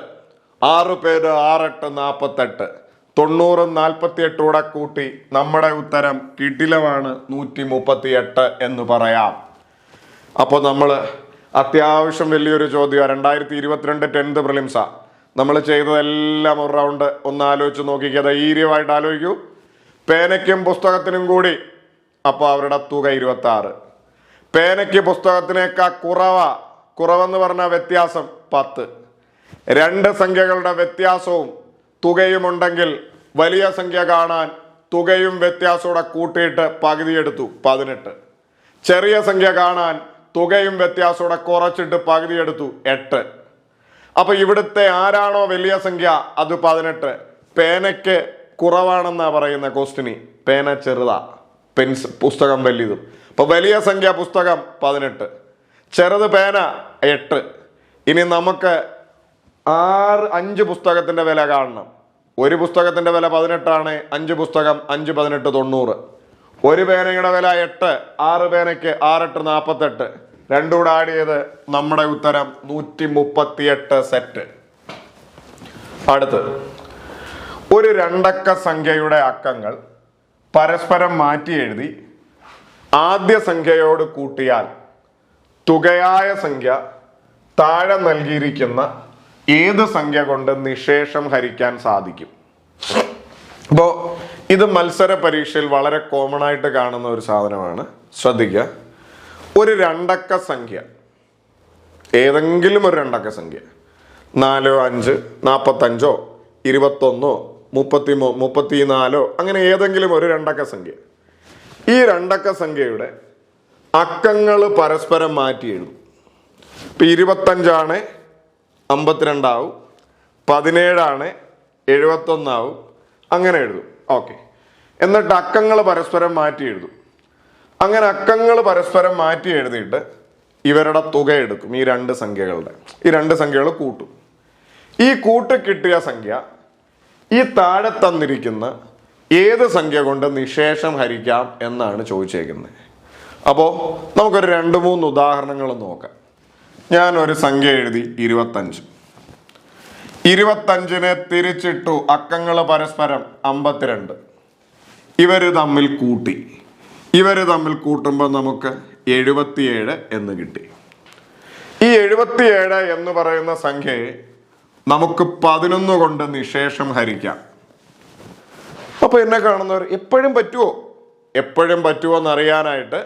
6 പേന 6 8 48. 90ഉം 48 കൂടെ കൂട്ടി നമ്മുടെ ഉത്തരം കിടിലമാണ്, 138 എന്ന് പറയാം. അപ്പോൾ നമ്മൾ അത്യാവശ്യം വലിയൊരു ചോദ്യമാണ്. 2022 10th പ്രിലിംസാ. നമ്മൾ ചെയ്തതെല്ലാം ഒരു റൗണ്ട് ഒന്ന് ആലോചിച്ച് നോക്കിക്കുക. ധൈര്യമായിട്ട് ആലോചിക്കൂ. പേനയ്ക്കും പുസ്തകത്തിനും കൂടി അപ്പോൾ അവരുടെ തുക 26. പേനയ്ക്ക് പുസ്തകത്തിനേക്കാൾ കുറവെന്ന് പറഞ്ഞാൽ വ്യത്യാസം 10. രണ്ട് സംഖ്യകളുടെ വ്യത്യാസവും തുകയും ഉണ്ടെങ്കിൽ വലിയ സംഖ്യ കാണാൻ തുകയും വ്യത്യാസത്തോടെ കൂട്ടിയിട്ട് പകുതി എടുത്തു, 18. ചെറിയ സംഖ്യ കാണാൻ തുകയും വ്യത്യാസത്തോടെ കുറച്ചിട്ട് പകുതി എടുത്തു, 8. അപ്പൊ ഇവിടുത്തെ ആരാണോ വലിയ സംഖ്യ അത് 18. പേനയ്ക്ക് കുറവാണെന്നാ പറയുന്ന ക്വസ്റ്റിന്. പേന ചെറുതാ, പുസ്തകം വലിയതും. അപ്പൊ വലിയ സംഖ്യ പുസ്തകം 18, ചെറുത് പേന 8. ഇനി നമുക്ക് 5 പുസ്തകത്തിന്റെ വില കാണണം. ഒരു പുസ്തകത്തിന്റെ വില 18 ആണ്. 5 പുസ്തകം 5 18 90. ഒരു പേനയുടെ വില 8, 6 പേനയ്ക്ക് 6 8 48. രണ്ടുകൂടെ ആഡ് ചെയ്ത് നമ്മുടെ ഉത്തരം 138 സെറ്റ്. അടുത്ത്, ഒരു രണ്ടക്ക സംഖ്യയുടെ അക്കങ്ങൾ പരസ്പരം മാറ്റി എഴുതി ആദ്യ സംഖ്യയോട് കൂട്ടിയാൽ തുകയായ സംഖ്യ താഴെ നൽകിയിരിക്കുന്ന ഏത് സംഖ്യ കൊണ്ട് നിശേഷം ഹരിക്കാൻ സാധിക്കും? അപ്പോൾ ഇത് മത്സര പരീക്ഷയിൽ വളരെ കോമൺ ആയിട്ട് കാണുന്ന ഒരു സാധനമാണ്. ശ്രദ്ധിക്കുക. ഒരു രണ്ടക്ക സംഖ്യ, ഏതെങ്കിലും ഒരു രണ്ടക്ക സംഖ്യ, 4 5 45 21 34 അങ്ങനെ ഏതെങ്കിലും ഒരു രണ്ടക്ക സംഖ്യ. ഈ രണ്ടക്ക സംഖ്യയുടെ അക്കങ്ങൾ പരസ്പരം മാറ്റി എഴുതും. ഇപ്പം 25 ആണ് 52 ആവും, 17 ആണ് 71 ആവും, അങ്ങനെ എഴുതും. ഓക്കെ. എന്നിട്ട് അക്കങ്ങൾ പരസ്പരം മാറ്റി എഴുതും. അങ്ങനെ അക്കങ്ങൾ പരസ്പരം മാറ്റി എഴുതിയിട്ട് ഇവരുടെ തുക എടുക്കും. ഈ രണ്ട് സംഖ്യകൾ കൂട്ടും. ഈ കൂട്ട് കിട്ടിയ സംഖ്യ ഈ താഴെ തന്നിരിക്കുന്ന ഏത് സംഖ്യ കൊണ്ട് നിശേഷം ഹരിക്കാം എന്നാണ് ചോദിച്ചേക്കുന്നത്. അപ്പോൾ നമുക്കൊരു 2-3 ഉദാഹരണങ്ങൾ നോക്കാം. ഞാനൊരു സംഖ്യ എഴുതി 25. 25നെ തിരിച്ചിട്ടു. അക്കങ്ങൾ പരസ്പരം 52. ഇവർ തമ്മിൽ കൂട്ടുമ്പോൾ നമുക്ക് 77 എന്ന് കിട്ടി. ഈ 77 എന്ന് പറയുന്ന സംഖ്യയെ നമുക്ക് 11 കൊണ്ട് നിശേഷം ഹരിക്കാം. അപ്പൊ എന്നെ കാണുന്നവർ എപ്പോഴും പറ്റുമോ എന്നറിയാനായിട്ട്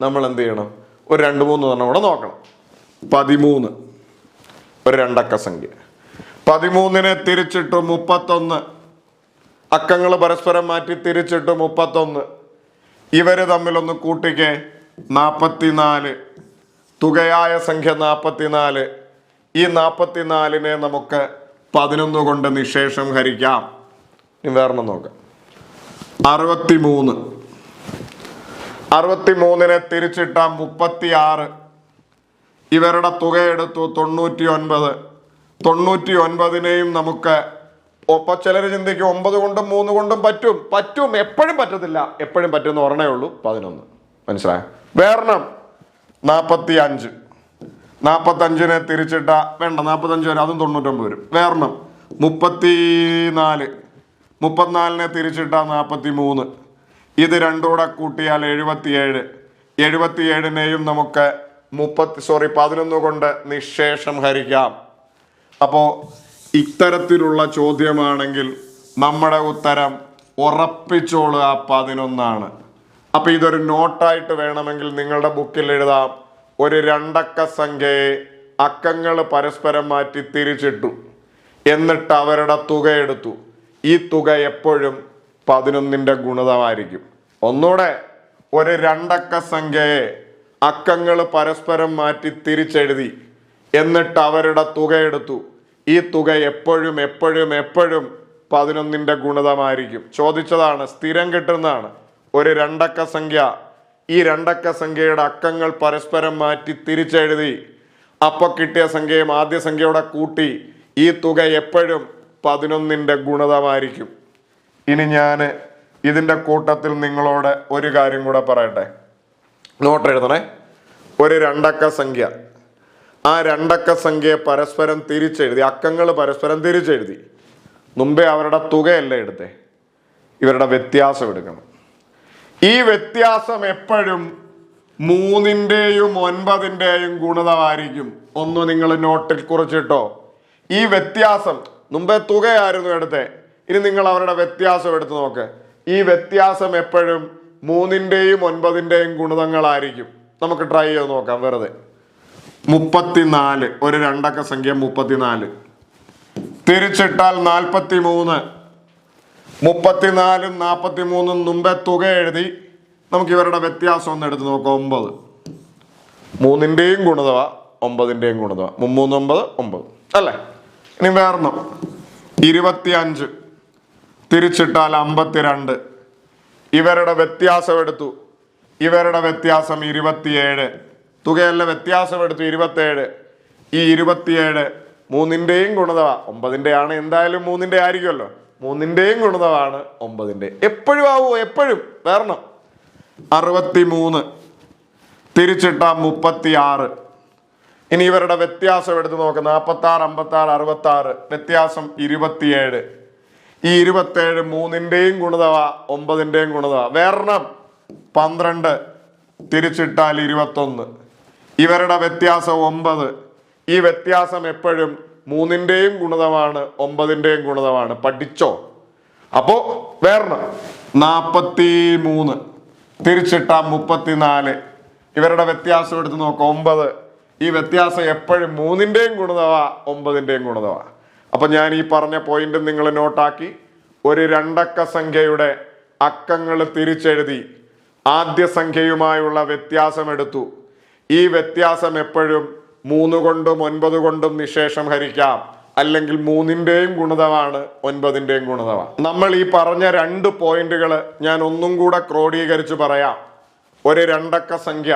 നമ്മൾ എന്ത് ചെയ്യണം? ഒരു 2-3 എണ്ണം കൂടെ നോക്കണം. 13 ഒരു രണ്ടക്ക സംഖ്യ. 13നെ തിരിച്ചിട്ടു 31. അക്കങ്ങൾ പരസ്പരം മാറ്റി തിരിച്ചിട്ടു 31. ഇവര് തമ്മിലൊന്ന് കൂട്ടിക്കേ, 44. തുകയായ സംഖ്യ 44. ഈ 44നെ നമുക്ക് 11 കൊണ്ട് നിശേഷം ഹരിക്കാം. ഇനി വേറെ നോക്കാം. 63. 63നെ തിരിച്ചിട്ട 36. ഇവരുടെ തുക എടുത്തു 99. 99നെയും നമുക്ക് ഒപ്പം ചിലർ ചിന്തിക്കും 9 കൊണ്ടും 3 കൊണ്ടും പറ്റും. എപ്പോഴും പറ്റത്തില്ല. എപ്പോഴും പറ്റുമെന്ന് പറഞ്ഞേ ഉള്ളൂ 11. മനസ്സിലായോ? വേറെണ്ണം 45. 45നെ തിരിച്ചിട്ട വേണ്ട, 45 വരും, അതും 99 വരും. വേറെണ്ണം 34. 34നെ തിരിച്ചിട്ട 43. ഇത് രണ്ടും കൂടെ കൂട്ടിയാൽ 77. 77നെയും നമുക്ക് 11 കൊണ്ട് നിശേഷം ഹരിക്കാം. അപ്പോൾ ഇത്തരത്തിലുള്ള ചോദ്യമാണെങ്കിൽ നമ്മുടെ ഉത്തരം ഉറപ്പിച്ചോളുക 11. അപ്പൊ ഇതൊരു നോട്ടായിട്ട് വേണമെങ്കിൽ നിങ്ങളുടെ ബുക്കിൽ എഴുതാം. ഒരു 2 അക്ക സംഖ്യയെ അക്കങ്ങൾ പരസ്പരം മാറ്റി തിരിച്ചിട്ടു, എന്നിട്ട് അവരുടെ തുക എടുത്തു. ഈ തുക എപ്പോഴും 11ന്റെ ഗുണിതമായിരിക്കും. ഒന്നുകൂടെ, ഒരു 2 അക്ക സംഖ്യയെ അക്കങ്ങൾ പരസ്പരം മാറ്റി തിരിച്ചെഴുതി, എന്നിട്ട് അവരുടെ തുക എടുത്തു. ഈ തുക എപ്പോഴും 11ന്റെ ഗുണിതമായിരിക്കും. ചോദിച്ചതാണ്, സ്ഥിരം കിട്ടുന്നതാണ്. ഒരു 2 അക്ക സംഖ്യ, ഈ 2 അക്ക സംഖ്യയുടെ അക്കങ്ങൾ പരസ്പരം മാറ്റി തിരിച്ചെഴുതി, അപ്പൊ കിട്ടിയ സംഖ്യയും ആദ്യ സംഖ്യയോടെ കൂട്ടി. ഈ തുക എപ്പോഴും 11ന്റെ ഗുണിതമായിരിക്കും. ഇനി ഞാൻ ഇതിന്റെ കൂട്ടത്തിൽ നിങ്ങളോട് ഒരു കാര്യം കൂടെ പറയട്ടെ. നോട്ട് എഴുതണേ. ഒരു 2 അക്ക സംഖ്യ, ആ 2 അക്ക സംഖ്യയെ പരസ്പരം തിരിച്ചെഴുതി, അക്കങ്ങൾ പരസ്പരം തിരിച്ചെഴുതി. മുമ്പേ അവരുടെ തുകയല്ല എടുത്തേ, ഇവരുടെ വ്യത്യാസം എടുക്കണം. ഈ വ്യത്യാസം എപ്പോഴും 3ന്റെയും 9ന്റെയും ഗുണിതമായിരിക്കും. ഒന്ന് നിങ്ങൾ നോട്ടിൽ കുറിച്ചിട്ടോ. ഈ വ്യത്യാസം, മുമ്പേ തുകയായിരുന്നു എടുത്തേ, ഇനി നിങ്ങൾ അവരുടെ വ്യത്യാസം എടുത്ത് നോക്ക്. ഈ വ്യത്യാസം എപ്പോഴും 3ന്റെയും 9ന്റെയും ഗുണിതങ്ങളായിരിക്കും. നമുക്ക് ട്രൈ ചെയ്ത് നോക്കാം വെറുതെ. 34, ഒരു 2 അക്ക സംഖ്യ 34 തിരിച്ചിട്ടാൽ 43. 34ഉം 43ഉം മുമ്പേ തുക എഴുതി. നമുക്ക് ഇവരുടെ വ്യത്യാസം ഒന്ന് എടുത്ത് നോക്കാം. 9. 3ന്റെയും ഗുണിതവ 9ന്റെയും ഗുണിതവ. 3 9 9 അല്ലേ? ഇനി വേറൊന്നും 25 തിരിച്ചിട്ടാൽ 52. ഇവരുടെ വ്യത്യാസം എടുത്തു. ഇവരുടെ വ്യത്യാസം 27. തുകയല്ല, വ്യത്യാസം എടുത്തു 27. ഈ 27 3ന്റെയും ഗുണിതവ 9ന്റെ ആണ്. എന്തായാലും 3ന്റെ ആയിരിക്കുമല്ലോ. 3ന്റെയും ഗുണിതമാണ് 9ന്റെ. എപ്പോഴും ആവുമോ? എപ്പോഴും. വേറണം 63 തിരിച്ചിട്ട 36. ഇനി ഇവരുടെ വ്യത്യാസം എടുത്ത് നോക്ക്. 46 56 66. വ്യത്യാസം 27. ഈ 27 3ന്റെയും ഗുണിതവ 9ന്റെയും ഗുണിതവ. വേറണം 12 തിരിച്ചിട്ടാൽ 21. ഇവരുടെ വ്യത്യാസം 9. ഈ വ്യത്യാസം എപ്പോഴും 3ന്റെയും ഗുണിതമാണ് 9ന്റെയും ഗുണിതമാണ്. പഠിച്ചോ? അപ്പോ വേറണം 43 തിരിച്ചിട്ട 34. ഇവരുടെ വ്യത്യാസം എടുത്ത് നോക്കാം 9. ഈ വ്യത്യാസം എപ്പോഴും 3ന്റെയും ഗുണിതവ 9ന്റെയും ഗുണിതവ. അപ്പൊ ഞാൻ ഈ പറഞ്ഞ പോയിന്റ് നിങ്ങൾ നോട്ടാക്കി. ഒരു 2 അക്ക സംഖ്യയുടെ അക്കങ്ങൾ തിരിച്ചെഴുതി, ആദ്യ സംഖ്യയുമായുള്ള വ്യത്യാസം എടുത്തു. ഈ വ്യത്യാസം എപ്പോഴും 3 കൊണ്ടും 9 കൊണ്ടും നിശേഷം ഹരിക്കാം. അല്ലെങ്കിൽ 3ന്റെയും ഗുണിതമാണ് 9ന്റെയും ഗുണിതവ. നമ്മൾ ഈ പറഞ്ഞ 2 പോയിന്റുകൾ ഞാൻ ഒന്നും കൂടെ ക്രോഡീകരിച്ച് പറയാം. ഒരു 2 അക്ക സംഖ്യ,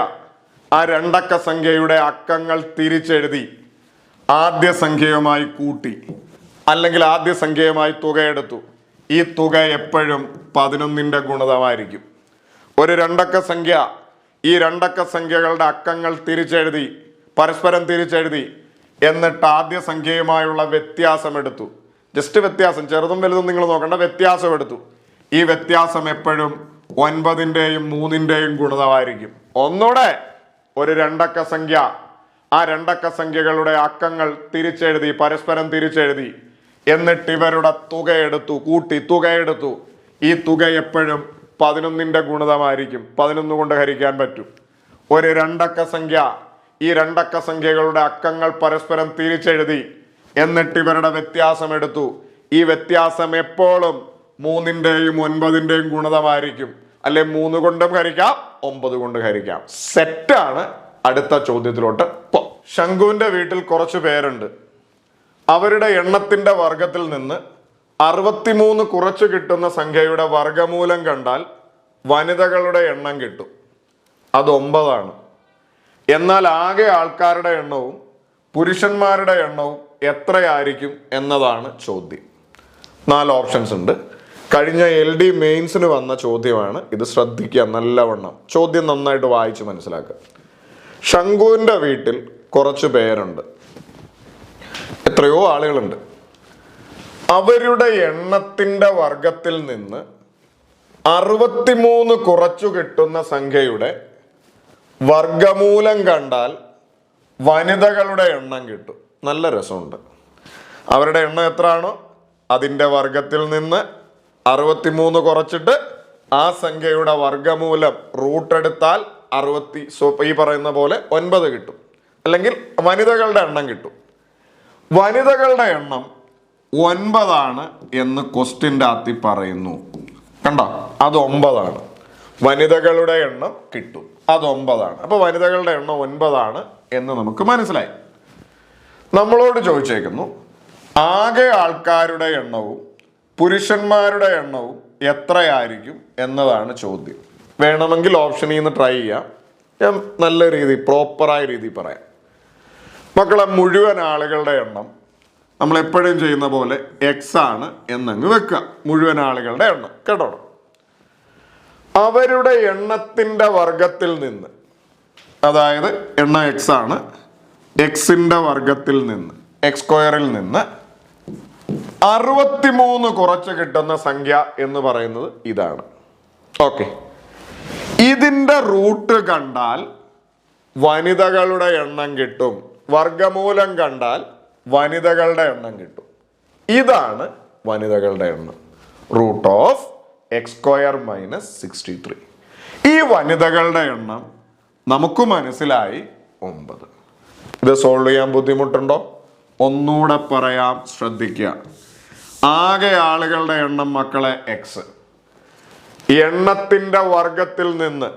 ആ 2 അക്ക സംഖ്യയുടെ അക്കങ്ങൾ തിരിച്ചെഴുതി, ആദ്യ സംഖ്യയുമായി കൂട്ടി, അല്ലെങ്കിൽ ആദ്യ സംഖ്യയുമായി തുക എടുത്തു. ഈ തുക എപ്പോഴും 11ന്റെ ഗുണിതമായിരിക്കും. ഒരു 2 അക്ക സംഖ്യ, ഈ 2 അക്ക സംഖ്യകളുടെ അക്കങ്ങൾ തിരിച്ചെഴുതി, പരസ്പരം തിരിച്ചെഴുതി, എന്നിട്ട് ആദ്യ സംഖ്യയുമായുള്ള വ്യത്യാസം എടുത്തു. ജസ്റ്റ് വ്യത്യാസം, ചെറുതും വലുതും നിങ്ങൾ നോക്കണ്ട, വ്യത്യാസം എടുത്തു. ഈ വ്യത്യാസം എപ്പോഴും 9ന്റെയും 3ന്റെയും ഗുണിതമായിരിക്കും. ഒന്നുകൂടെ, ഒരു 2 അക്ക സംഖ്യ, ആ 2 അക്ക സംഖ്യകളുടെ അക്കങ്ങൾ തിരിച്ചെഴുതി, പരസ്പരം തിരിച്ചെഴുതി, എന്നിട്ട് ഇവരുടെ തുക എടുത്തു, കൂട്ടി തുക എടുത്തു. ഈ തുക എപ്പോഴും 11ന്റെ ഗുണിതമായിരിക്കും. 11 കൊണ്ട് ഹരിക്കാൻ പറ്റും. ഒരു 2 അക്ക സംഖ്യ, ഈ 2 അക്ക സംഖ്യകളുടെ അക്കങ്ങൾ പരസ്പരം തിരിച്ചെഴുതി, എന്നിട്ട് ഇവരുടെ വ്യത്യാസം എടുത്തു. ഈ വ്യത്യാസം എപ്പോഴും 3ന്റെയും 9ന്റെയും ഗുണിതമായിരിക്കും. അല്ലെ 3 കൊണ്ടും ഹരിക്കാം, 9 കൊണ്ട് ഹരിക്കാം. സെറ്റാണ്. അടുത്ത ചോദ്യത്തിലോട്ട് പോ. ശംഖുവിന്റെ വീട്ടിൽ കുറച്ചു പേരുണ്ട്. അവരുടെ എണ്ണത്തിന്റെ വർഗത്തിൽ നിന്ന് 63 കുറച്ച് കിട്ടുന്ന സംഖ്യയുടെ വർഗമൂലം കണ്ടാൽ വനിതകളുടെ എണ്ണം കിട്ടും. അത് 9 ആണ്. എന്നാൽ ആകെ ആൾക്കാരുടെ എണ്ണവും പുരുഷന്മാരുടെ എണ്ണവും എത്രയായിരിക്കും എന്നതാണ് ചോദ്യം. 4 ഓപ്ഷൻസ് ഉണ്ട്. കഴിഞ്ഞ LD മെയിൻസിന് വന്ന ചോദ്യമാണ് ഇത്. ശ്രദ്ധിക്കുക നല്ലവണ്ണം, ചോദ്യം നന്നായിട്ട് വായിച്ച് മനസ്സിലാക്കുക. ശംഖുവിൻ്റെ വീട്ടിൽ കുറച്ച് പേരുണ്ട്, എത്രയോ ആളുകളുണ്ട്. അവരുടെ എണ്ണത്തിൻ്റെ വർഗത്തിൽ നിന്ന് 63 കുറച്ചു കിട്ടുന്ന സംഖ്യയുടെ വർഗമൂലം കണ്ടാൽ വനിതകളുടെ എണ്ണം കിട്ടും. നല്ല രസമുണ്ട്. അവരുടെ എണ്ണം എത്രയാണോ അതിൻ്റെ വർഗത്തിൽ നിന്ന് 63 കുറച്ചിട്ട് ആ സംഖ്യയുടെ വർഗമൂലം റൂട്ട് എടുത്താൽ ഈ പറയുന്ന പോലെ 9 കിട്ടും. അല്ലെങ്കിൽ വനിതകളുടെ എണ്ണം കിട്ടും. വനിതകളുടെ എണ്ണം 9 എന്ന് ക്വസ്റ്റ്യൻ്റെ അകത്ത് പറയുന്നു. കണ്ടോ, അത് 9. വനിതകളുടെ എണ്ണം കിട്ടും, അത് 9. അപ്പൊ വനിതകളുടെ എണ്ണം 9 എന്ന് നമുക്ക് മനസ്സിലായി. നമ്മളോട് ചോദിച്ചേക്കുന്നു ആകെ ആൾക്കാരുടെ എണ്ണവും പുരുഷന്മാരുടെ എണ്ണവും എത്രയായിരിക്കും എന്നതാണ് ചോദ്യം. വേണമെങ്കിൽ ഓപ്ഷനിൽ നിന്ന് ട്രൈ ചെയ്യാം. ഞാൻ നല്ല രീതി പ്രോപ്പറായ രീതി പറയാം. മക്കളെ, മുഴുവൻ ആളുകളുടെ എണ്ണം നമ്മൾ എപ്പോഴും ചെയ്യുന്ന പോലെ X ആണ് എന്നങ്ങ് വെക്കുക. മുഴുവൻ ആളുകളുടെ എണ്ണം കേട്ടോ. അവരുടെ എണ്ണത്തിൻ്റെ വർഗത്തിൽ നിന്ന്, അതായത് എണ്ണം X ആണ്, Xന്റെ വർഗത്തിൽ നിന്ന്, X² നിന്ന് 63 കുറച്ച് കിട്ടുന്ന സംഖ്യ എന്ന് പറയുന്നത് ഇതാണ്. ഓക്കെ, ഇതിൻ്റെ റൂട്ട് കണ്ടാൽ വനിതകളുടെ എണ്ണം കിട്ടും, വർഗമൂലം കണ്ടാൽ വനിതകളുടെ എണ്ണം കിട്ടും. ഇതാണ് വനിതകളുടെ എണ്ണം, റൂട്ട് ഓഫ് X² - 63. ഈ വനിതകളുടെ എണ്ണം നമുക്ക് മനസ്സിലായി 9. ഇത് സോൾവ് ചെയ്യാൻ ബുദ്ധിമുട്ടുണ്ടോ? ഒന്നുകൂടെ പറയാം, ശ്രദ്ധിക്കുക. ആകെ ആളുകളുടെ എണ്ണം മക്കളെ X, എണ്ണത്തിന്റെ വർഗത്തിൽ നിന്ന്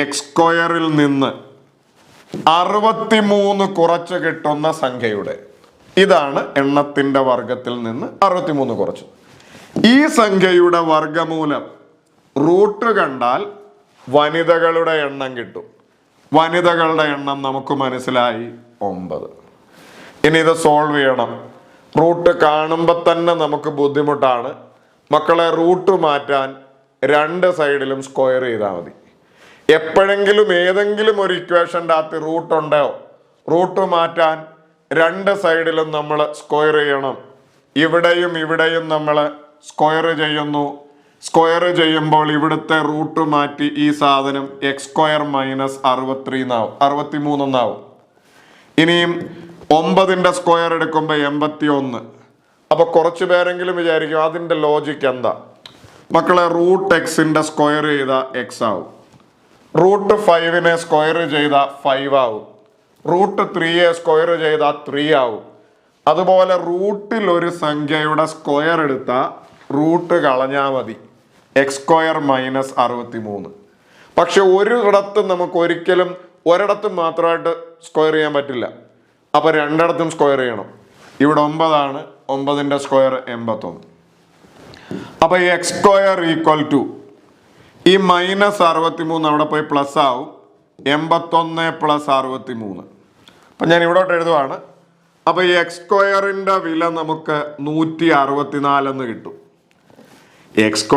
X² നിന്ന് 63 കുറച്ച് കിട്ടുന്ന സംഖ്യയുടെ, ഇതാണ് എണ്ണത്തിന്റെ വർഗത്തിൽ നിന്ന് 63 കുറച്ച്. ഈ സംഖ്യയുടെ വർഗമൂലം റൂട്ട് കണ്ടാൽ വനിതകളുടെ എണ്ണം കിട്ടും. വനിതകളുടെ എണ്ണം നമുക്ക് മനസ്സിലായി 9. ഇനി ഇത് സോൾവ് ചെയ്യണം. റൂട്ട് കാണുമ്പോൾ തന്നെ നമുക്ക് ബുദ്ധിമുട്ടാണ് മക്കളെ. റൂട്ട് മാറ്റാൻ 2 സൈഡിലും സ്ക്വയർ ചെയ്താൽ മതി. എപ്പോഴെങ്കിലും ഏതെങ്കിലും ഒരു ഇക്വേഷൻ്റെ അകത്ത് റൂട്ട് ഉണ്ടോ? റൂട്ട് മാറ്റാൻ 2 സൈഡിലും നമ്മൾ സ്ക്വയർ ചെയ്യണം. ഇവിടെയും ഇവിടെയും നമ്മൾ സ്ക്വയർ ചെയ്യുന്നു. സ്ക്വയർ ചെയ്യുമ്പോൾ ഇവിടുത്തെ റൂട്ട് മാറ്റി ഈ സാധനം X² - 63 എന്നാവും. ഇനിയും 9ന്റെ സ്ക്വയർ എടുക്കുമ്പോൾ 81. അപ്പൊ കുറച്ച് പേരെങ്കിലും വിചാരിക്കും അതിന്റെ ലോജിക്ക് എന്താ മക്കളെ? റൂട്ട് Xന്റെ സ്ക്വയർ ചെയ്ത X ആവും, റൂട്ട് 5നെ സ്ക്വയർ ചെയ്ത 5 ആവും, റൂട്ട് 3യെ സ്ക്വയർ ചെയ്ത 3 ആവും. അതുപോലെ റൂട്ടിൽ ഒരു സംഖ്യയുടെ സ്ക്വയർ എടുത്താൽ റൂട്ട് കളഞ്ഞാൽ മതി, X² - 63. പക്ഷെ ഒരിടത്തും നമുക്ക് ഒരിക്കലും ഒരിടത്തും മാത്രമായിട്ട് സ്ക്വയർ ചെയ്യാൻ പറ്റില്ല. അപ്പൊ 2ഇടത്തും സ്ക്വയർ ചെയ്യണം. ഇവിടെ 9 ആണ്, 9ന്റെ സ്ക്വയർ 81. അപ്പൊ X² = ഈ -63 അവിടെ പോയി പ്ലസ് ആവും, 81 + 63. അപ്പൊ ഞാൻ ഇവിടോട്ട് എഴുതുവാണ്. അപ്പൊ ഈ X² വില നമുക്ക് 164 എന്ന് കിട്ടും. X²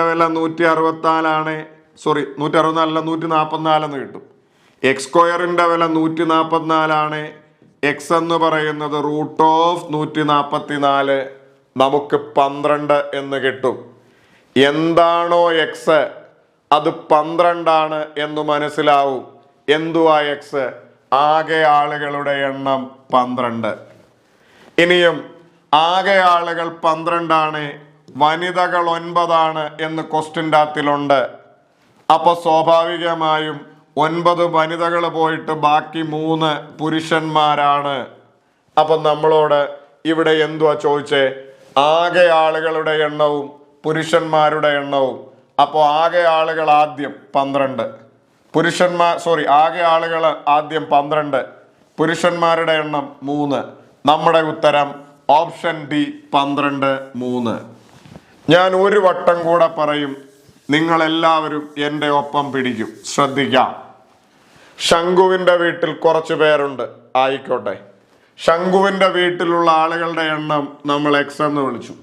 വില 164 സോറി 164 144 എന്ന് കിട്ടും. X² വില 144 X എന്ന് പറയുന്നത് റൂട്ട് ഓഫ് 144, നമുക്ക് 12 എന്ന് കിട്ടും. എന്താണോ X അത് 12 എന്ന് മനസ്സിലാവും. എന്തുവാ X? ആകെ ആളുകളുടെ എണ്ണം 12. ഇനിയും ആകെ ആളുകൾ 12, വനിതകൾ 9 എന്ന് ക്വസ്റ്റ്യൻ്റെ അകത്തിലുണ്ട്. അപ്പൊ സ്വാഭാവികമായും 9 വനിതകൾ പോയിട്ട് ബാക്കി 3 പുരുഷന്മാരാണ്. അപ്പൊ നമ്മളോട് ഇവിടെ എന്തുവാ ചോദിച്ചേ? ആകെ ആളുകളുടെ എണ്ണവും പുരുഷന്മാരുടെ എണ്ണവും. അപ്പോൾ ആകെ ആളുകൾ ആദ്യം 12, ആകെ ആളുകൾ ആദ്യം 12, പുരുഷന്മാരുടെ എണ്ണം 3. നമ്മുടെ ഉത്തരം ഓപ്ഷൻ ഡി 12 3. ഞാൻ ഒരു വട്ടം കൂടെ പറയും, നിങ്ങൾ എല്ലാവരും എൻ്റെ ഒപ്പം പിടിക്കും. ശ്രദ്ധിക്കാം. ശംഖുവിന്റെ വീട്ടിൽ കുറച്ച് പേരുണ്ട്, ആയിക്കോട്ടെ. ശംഖുവിന്റെ വീട്ടിലുള്ള ആളുകളുടെ എണ്ണം നമ്മൾ എക്സ് എന്ന് വിളിച്ചു.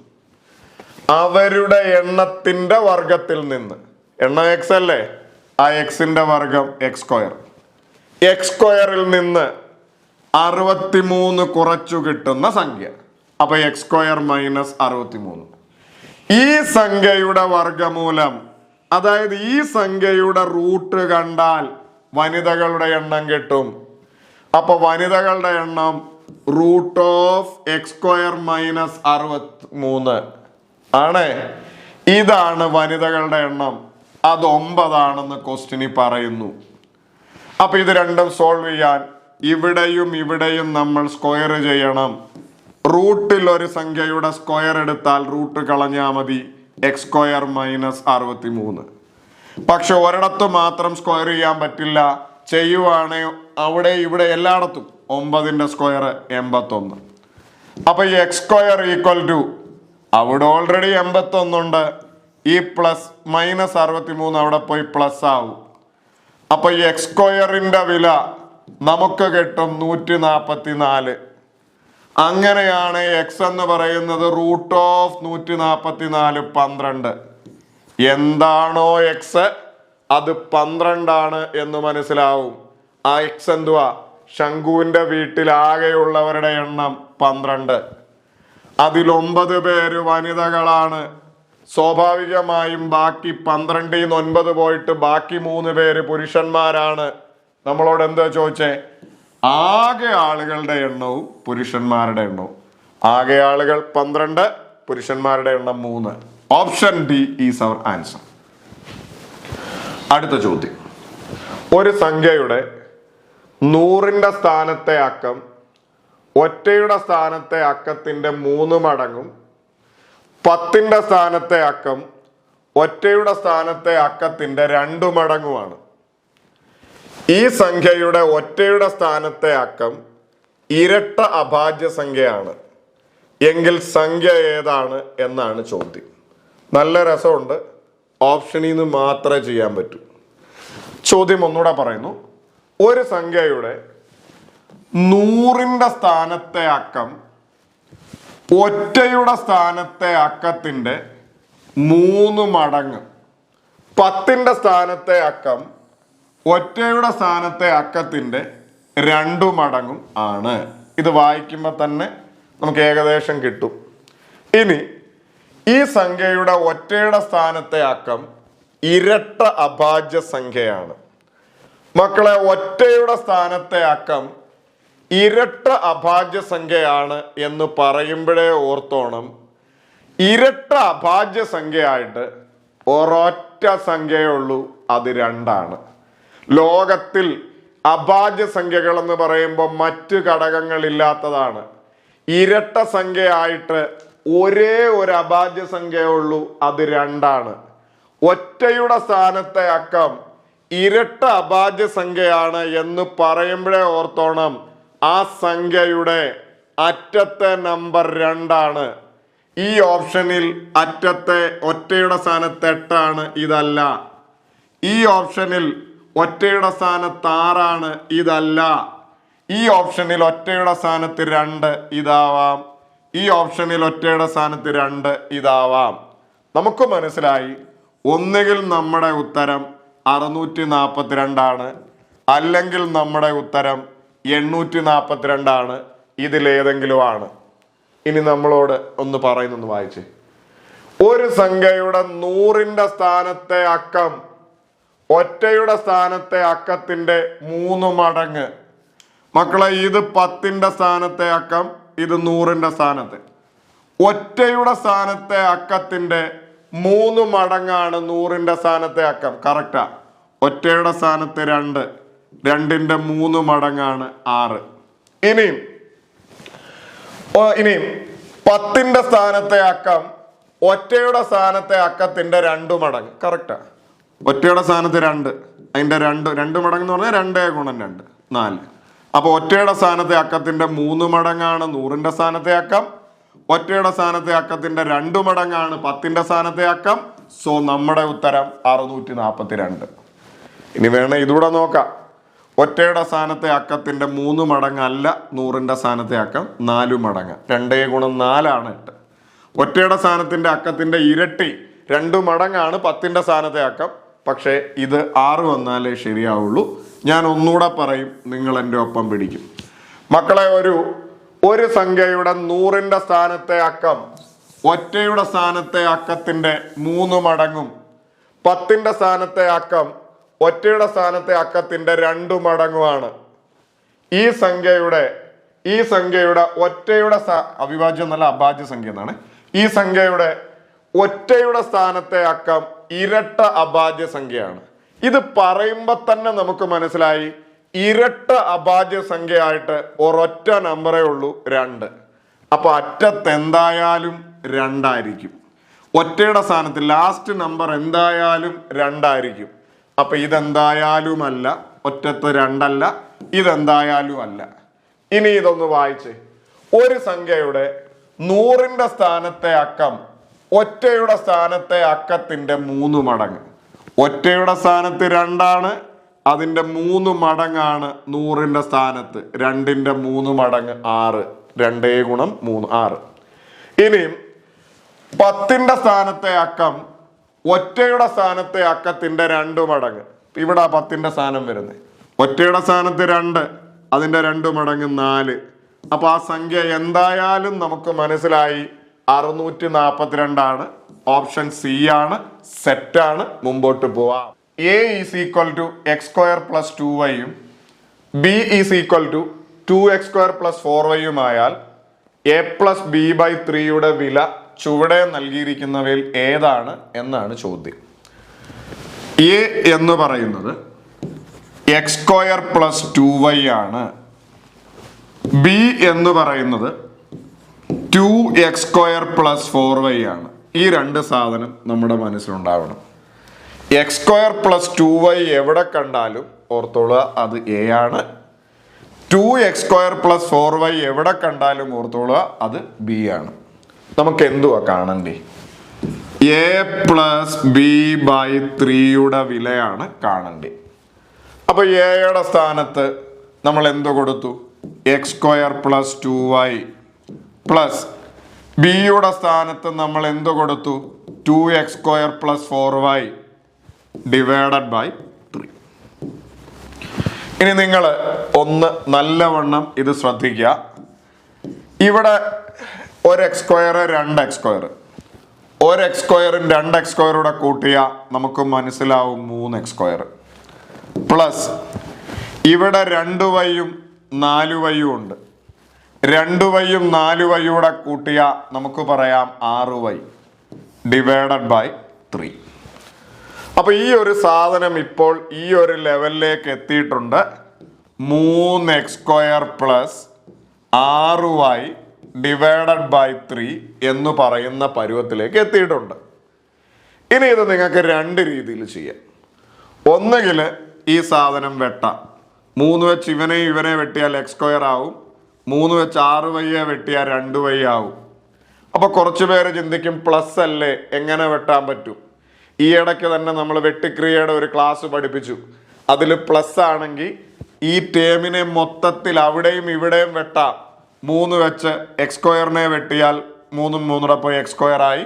അവരുടെ എണ്ണത്തിന്റെ വർഗത്തിൽ നിന്ന്, എണ്ണം എക്സ് അല്ലേ, ആ എക്സിന്റെ വർഗം എക്സ് സ്ക്വയർ. എക്സ് സ്ക്വയറിൽ നിന്ന് 63 കുറച്ചു കിട്ടുന്ന സംഖ്യ. അപ്പൊ എക്സ് സ്ക്വയർ മൈനസ് 63. ഈ സംഖ്യയുടെ വർഗമൂലം, അതായത് ഈ സംഖ്യയുടെ റൂട്ട് കണ്ടാൽ വനിതകളുടെ എണ്ണം കിട്ടും. അപ്പൊ വനിതകളുടെ എണ്ണം root of x square minus 63 ആണ്. ഇതാണ് വനിതകളുടെ എണ്ണം. അത് 9 ആണെന്ന് ക്വസ്റ്റ്യനിൽ പറയുന്നു. അപ്പൊ ഇത് രണ്ടും സോൾവ് ചെയ്യാൻ ഇവിടെയും ഇവിടെയും നമ്മൾ സ്ക്വയർ ചെയ്യണം. റൂട്ടിൽ ഒരു സംഖ്യയുടെ സ്ക്വയർ എടുത്താൽ റൂട്ട് കളഞ്ഞാൽ മതി, എക്സ് സ്ക്വയർ മൈനസ് 63. പക്ഷെ ഒരിടത്ത് മാത്രം സ്ക്വയർ ചെയ്യാൻ പറ്റില്ല. ചെയ്യുവാണെ അവിടെ ഇവിടെ എല്ലായിടത്തും 9ന്റെ സ്ക്വയർ 81. അപ്പൊ ഈ എക്സ് സ്ക്വയർ ഈക്വൽ ടു, അവിടെ ഓൾറെഡി 81 ഉണ്ട്, ഈ പ്ലസ് മൈനസ് 63 അവിടെ പോയി പ്ലസ് ആവും. അപ്പൊ ഈ എക്സ് സ്ക്വയറിന്റെ വില നമുക്ക് കിട്ടും 144. അങ്ങനെയാണ് എക്സ് എന്ന് പറയുന്നത് റൂട്ട് ഓഫ് 144 12. എന്താണോ എക്സ് അത് 12 ആണ് എന്ന് മനസ്സിലാവും. ആ എക്സ് എന്തുവാ? ശംഖുവിന്റെ വീട്ടിൽ ആകെയുള്ളവരുടെ എണ്ണം 12. അതിൽ 9 പേര് വനിതകളാണ്. സ്വാഭാവികമായും ബാക്കി 12ൽ നിന്ന് 9 പോയിട്ട് ബാക്കി 3 പേര് പുരുഷന്മാരാണ്. നമ്മളോട് എന്താ ചോദിച്ചേ? ആകെ ആളുകളുടെ എണ്ണവും പുരുഷന്മാരുടെ എണ്ണവും. ആകെ ആളുകൾ 12, പുരുഷന്മാരുടെ എണ്ണം 3. Option d is our answer. അടുത്ത ചോദ്യം. ഒരു സംഖ്യയുടെ 100ന്റെ സ്ഥാനത്തെ അക്കം ഒറ്റയുടെ സ്ഥാനത്തെ അക്കത്തിന്റെ 3 മടങ്ങും 10ന്റെ സ്ഥാനത്തെ അക്കം ഒറ്റയുടെ സ്ഥാനത്തെ അക്കത്തിന്റെ 2 മടങ്ങുമാണ്. ഈ സംഖ്യയുടെ ഒറ്റയുടെ സ്ഥാനത്തെ അക്കം ഇരട്ട അഭാജ്യ സംഖ്യയാണ് എങ്കിൽ സംഖ്യ ഏതാണ് എന്നാണ് ചോദ്യം. നല്ല രസമുണ്ട്. ഓപ്ഷനിൽ നിന്ന് മാത്രമേ ചെയ്യാൻ പറ്റൂ. ചോദ്യം ഒന്നുകൂടെ പറയുന്നു. ഒരു സംഖ്യയുടെ 100ന്റെ സ്ഥാനത്തെ അക്കം ഒറ്റയുടെ സ്ഥാനത്തെ അക്കത്തിന്റെ 3 മടങ്ങ്, 10ന്റെ സ്ഥാനത്തെ അക്കം ഒറ്റയുടെ സ്ഥാനത്തെ അക്കത്തിന്റെ 2 മടങ്ങും ആണ്. ഇത് വായിക്കുമ്പോൾ തന്നെ നമുക്ക് ഏകദേശം കിട്ടും. ഇനി ഈ സംഖ്യയുടെ ഒറ്റയുടെ സ്ഥാനത്തെ അക്കം ഇരട്ട അഭാജ്യ സംഖ്യയാണ്. മക്കളെ, ഒറ്റയുടെ സ്ഥാനത്തെ അക്കം ഇരട്ട അഭാജ്യ സംഖ്യയാണ് എന്ന് പറയുമ്പോഴേ ഓർത്തോണം, ഇരട്ട അഭാജ്യ സംഖ്യയായിട്ട് ഒരൊറ്റ സംഖ്യയേ ഉള്ളൂ, അത് 2 ആണ്. ലോകത്തിൽ അഭാജ്യ സംഖ്യകൾ എന്ന് പറയുമ്പോൾ മറ്റ് ഘടകങ്ങൾ ഇല്ലാത്തതാണ്. ഇരട്ട സംഖ്യയായിട്ട് ഒരേ ഒരു അഭാജ്യ സംഖ്യയേ ഉള്ളൂ, അത് 2 ആണ്. ഒറ്റയുടെ സ്ഥാനത്തെ അക്കം ഇരട്ട അഭാജ്യ സംഖ്യയാണ് എന്ന് പറയുമ്പോഴേ ഓർത്തോണം, ആ സംഖ്യയുടെ അറ്റത്തെ നമ്പർ 2 ആണ്. ഈ ഓപ്ഷനിൽ അറ്റത്തെ ഒറ്റയുടെ സ്ഥാനത്ത് 8 ആണ്, ഇതല്ല. ഈ ഓപ്ഷനിൽ ഒറ്റയുടെ സ്ഥാനത്ത് 6 ആണ്, ഇതല്ല. ഈ ഓപ്ഷനിൽ ഒറ്റയുടെ സ്ഥാനത്ത് 2 ഇതാവാം. ഈ ഓപ്ഷനിൽ ഒറ്റയുടെ സ്ഥാനത്ത് 2 ഇതാവാം. നമുക്ക് മനസ്സിലായി, ഒന്നുകിൽ നമ്മുടെ ഉത്തരം 642 ആണ്, അല്ലെങ്കിൽ നമ്മുടെ ഉത്തരം 842 ആണ്. ഇതിലേതെങ്കിലും ആണ്. ഇനി നമ്മളോട് ഒന്ന് പറയുന്നൊന്ന് വായിച്ചേ. ഒരു സംഖ്യയുടെ 100ന്റെ സ്ഥാനത്തെ അക്കം ഒറ്റയുടെ സ്ഥാനത്തെ അക്കത്തിന്റെ 3 മടങ്ങ്. മക്കളെ, ഇത് 10ന്റെ സ്ഥാനത്തെ അക്കം, ഇത് 100ന്റെ സ്ഥാനത്ത്. ഒറ്റയുടെ സ്ഥാനത്തെ അക്കത്തിന്റെ 3 മടങ്ങാണ് 100ന്റെ സ്ഥാനത്തെ അക്കം. കറക്റ്റാ. ഒറ്റയുടെ സ്ഥാനത്ത് 2, 2ന്റെ 3 മടങ്ങാണ് 6. ഇനിയും 10ന്റെ സ്ഥാനത്തെ അക്കം ഒറ്റയുടെ സ്ഥാനത്തെ അക്കത്തിന്റെ 2 മടങ്ങ്. കറക്റ്റാ. ഒറ്റയുടെ സ്ഥാനത്ത് 2, അതിന്റെ 2 മടങ്ങ് എന്ന് പറഞ്ഞാൽ 2 ഗുണം 2 4. അപ്പൊ ഒറ്റയുടെ സ്ഥാനത്തെ അക്കത്തിന്റെ 3 മടങ്ങാണ് 100ന്റെ സ്ഥാനത്തെ അക്കം. ഒറ്റയുടെ സ്ഥാനത്തെ അക്കത്തിന്റെ 2 മടങ്ങാണ് 10ന്റെ സ്ഥാനത്തെ അക്കം. സോ നമ്മുടെ ഉത്തരം 642. ഇനി വേണേ ഇതുകൂടെ നോക്കാം. ഒറ്റയുടെ സ്ഥാനത്തെ അക്കത്തിൻ്റെ 3 മടങ്ങല്ല 100ന്റെ സ്ഥാനത്തെ അക്കം 4 മടങ്ങ്. 2 ഗുണം 4 ആണ് 8. ഒറ്റയുടെ സ്ഥാനത്തിൻ്റെ അക്കത്തിൻ്റെ ഇരട്ടി 2 മടങ്ങാണ് 10ന്റെ സ്ഥാനത്തെ അക്കം. പക്ഷേ ഇത് 6 വന്നാലേ ശരിയാവുള്ളൂ. ഞാൻ ഒന്നുകൂടെ പറയും, നിങ്ങൾ എൻ്റെ ഒപ്പം പിടിക്കും. മക്കളെ, ഒരു സംഖ്യയുടെ 100ന്റെ സ്ഥാനത്തെ അക്കം ഒറ്റയുടെ സ്ഥാനത്തെ അക്കത്തിൻ്റെ 3 മടങ്ങും 10ന്റെ സ്ഥാനത്തെ അക്കം ഒറ്റയുടെ സ്ഥാനത്തെ അക്കത്തിൻ്റെ 2 മടങ്ങുമാണ്. ഈ സംഖ്യയുടെ ഒറ്റയുടെ അവിഭാജ്യം എന്നല്ല അഭാജ്യ സംഖ്യ എന്നാണ്. ഈ സംഖ്യയുടെ ഒറ്റയുടെ സ്ഥാനത്തെ അക്കം ഇരട്ട അഭാജ്യ സംഖ്യയാണ്. ഇത് പറയുമ്പോൾ തന്നെ നമുക്ക് മനസ്സിലായി ഇരട്ട അഭാജ്യ സംഖ്യയായിട്ട് ഒരൊറ്റ നമ്പറേ ഉള്ളൂ, 2. അപ്പൊ അറ്റത്ത് എന്തായാലും 2 ആയിരിക്കും. ഒറ്റയുടെ സ്ഥാനത്ത് ലാസ്റ്റ് നമ്പർ എന്തായാലും 2 ആയിരിക്കും. അപ്പൊ ഇതെന്തായാലും അല്ല, ഒറ്റത്ത് 2 അല്ല, ഇതെന്തായാലും അല്ല. ഇനി ഇതൊന്ന് വായിച്ചേ. ഒരു സംഖ്യയുടെ 100ന്റെ സ്ഥാനത്തെ അക്കം ഒറ്റയുടെ സ്ഥാനത്തെ അക്കത്തിന്റെ 3 മടങ്ങ്. ഒറ്റയുടെ സ്ഥാനത്ത് 2 ആണ്, അതിൻ്റെ 3 മടങ്ങാണ് 100ന്റെ സ്ഥാനത്ത്. 2ന്റെ 3 മടങ്ങ് 6. 2 ഗുണം 3 6. ഇനിയും 10ന്റെ സ്ഥാനത്തെ അക്കം ഒറ്റയുടെ സ്ഥാനത്തെ അക്കത്തിന്റെ 2 മടങ്ങ്. ഇവിടെ 10ന്റെ സ്ഥാനം വരുന്നത്. ഒറ്റയുടെ സ്ഥാനത്ത് 2, അതിൻ്റെ 2 മടങ്ങ് 4. അപ്പൊ ആ സംഖ്യ എന്തായാലും നമുക്ക് മനസ്സിലായി 642 ആണ്. ഓപ്ഷൻ സി ആണ്, സെറ്റാണ്. മുമ്പോട്ട് പോവാം. A is equal to x square plus 2y B is equal to 2x square plus 4y ആയാൽ a plus b by 3 വില ചുവടെ നൽകിയിരിക്കുന്നവയിൽ ഏതാണ് എന്നാണ് ചോദ്യം. A എന്ന് പറയുന്നത് x square plus 2y ആണ്. B എന്ന് പറയുന്നത് 2x square plus 4y ആണ്. ഈ 2 സാധനം നമ്മുടെ മനസ്സിലുണ്ടാവണം. x square plus 2y എവിടെ കണ്ടാലും ഓർത്തോളുക അത് a ആണ്. 2x square plus 4y എവിടെ കണ്ടാലും ഓർത്തോളുക അത് b ആണ്. നമുക്ക് എന്തുവാ കാണണ്ടേ? a plus b by 3 വിലയാണ് കാണണ്ടേ. അപ്പൊ എയുടെ സ്ഥാനത്ത് നമ്മൾ എന്ത് കൊടുത്തു? x square plus 2y plus ബിയുടെ സ്ഥാനത്ത് നമ്മൾ എന്ത് കൊടുത്തു? 2x square plus 4y divided by 3. ഇനി നിങ്ങൾ ഒന്ന് നല്ലവണ്ണം ഇത് ശ്രദ്ധിക്കുക. ഇവിടെ ഒരു x സ്ക്വയർ 2x സ്ക്വയർ, ഒരു x സ്ക്വയറും 2x സ്ക്വയറൂടെ കൂട്ടിയാൽ നമുക്ക് മനസ്സിലാവും 3x സ്ക്വയർ. പ്ലസ് ഇവിടെ 2y-യും 4y ഉണ്ട്. 2y-യും 4y-യൂടെ കൂട്ടിയാൽ നമുക്ക് പറയാം 6y ഡിവൈഡഡ് ബൈ 3. അപ്പൊ ഈ ഒരു സാധനം ഇപ്പോൾ ഈ ഒരു ലെവലിലേക്ക് എത്തിയിട്ടുണ്ട്. 3x square plus 6y divided by 3 എന്ന് പറയുന്ന പരുവത്തിലേക്ക് എത്തിയിട്ടുണ്ട്. ഇനി ഇത് നിങ്ങൾക്ക് 2 രീതിയിൽ ചെയ്യാം. ഒന്നുകിൽ ഈ സാധനം വെട്ടാം. 3 വെച്ച് ഇവനെ വെട്ടിയാൽ x സ്ക്വയർ ആവും. 3 വെച്ച് 6y വെട്ടിയാൽ 2y ആവും. അപ്പൊ കുറച്ചു പേര് ചിന്തിക്കും പ്ലസ് അല്ലേ, എങ്ങനെ വെട്ടാൻ പറ്റും? ഈ ഇടയ്ക്ക് തന്നെ നമ്മൾ വെട്ടിക്രിയയുടെ ഒരു ക്ലാസ് പഠിപ്പിച്ചു. അതിൽ പ്ലസ് ആണെങ്കിൽ ഈ ടേമിനെ മൊത്തത്തിൽ അവിടെയും ഇവിടെയും വെട്ടാം. 3 വെച്ച് എക്സ് സ്ക്വയറിനെ വെട്ടിയാൽ 3 3 പോയി എക്സ് സ്ക്വയർ ആയി.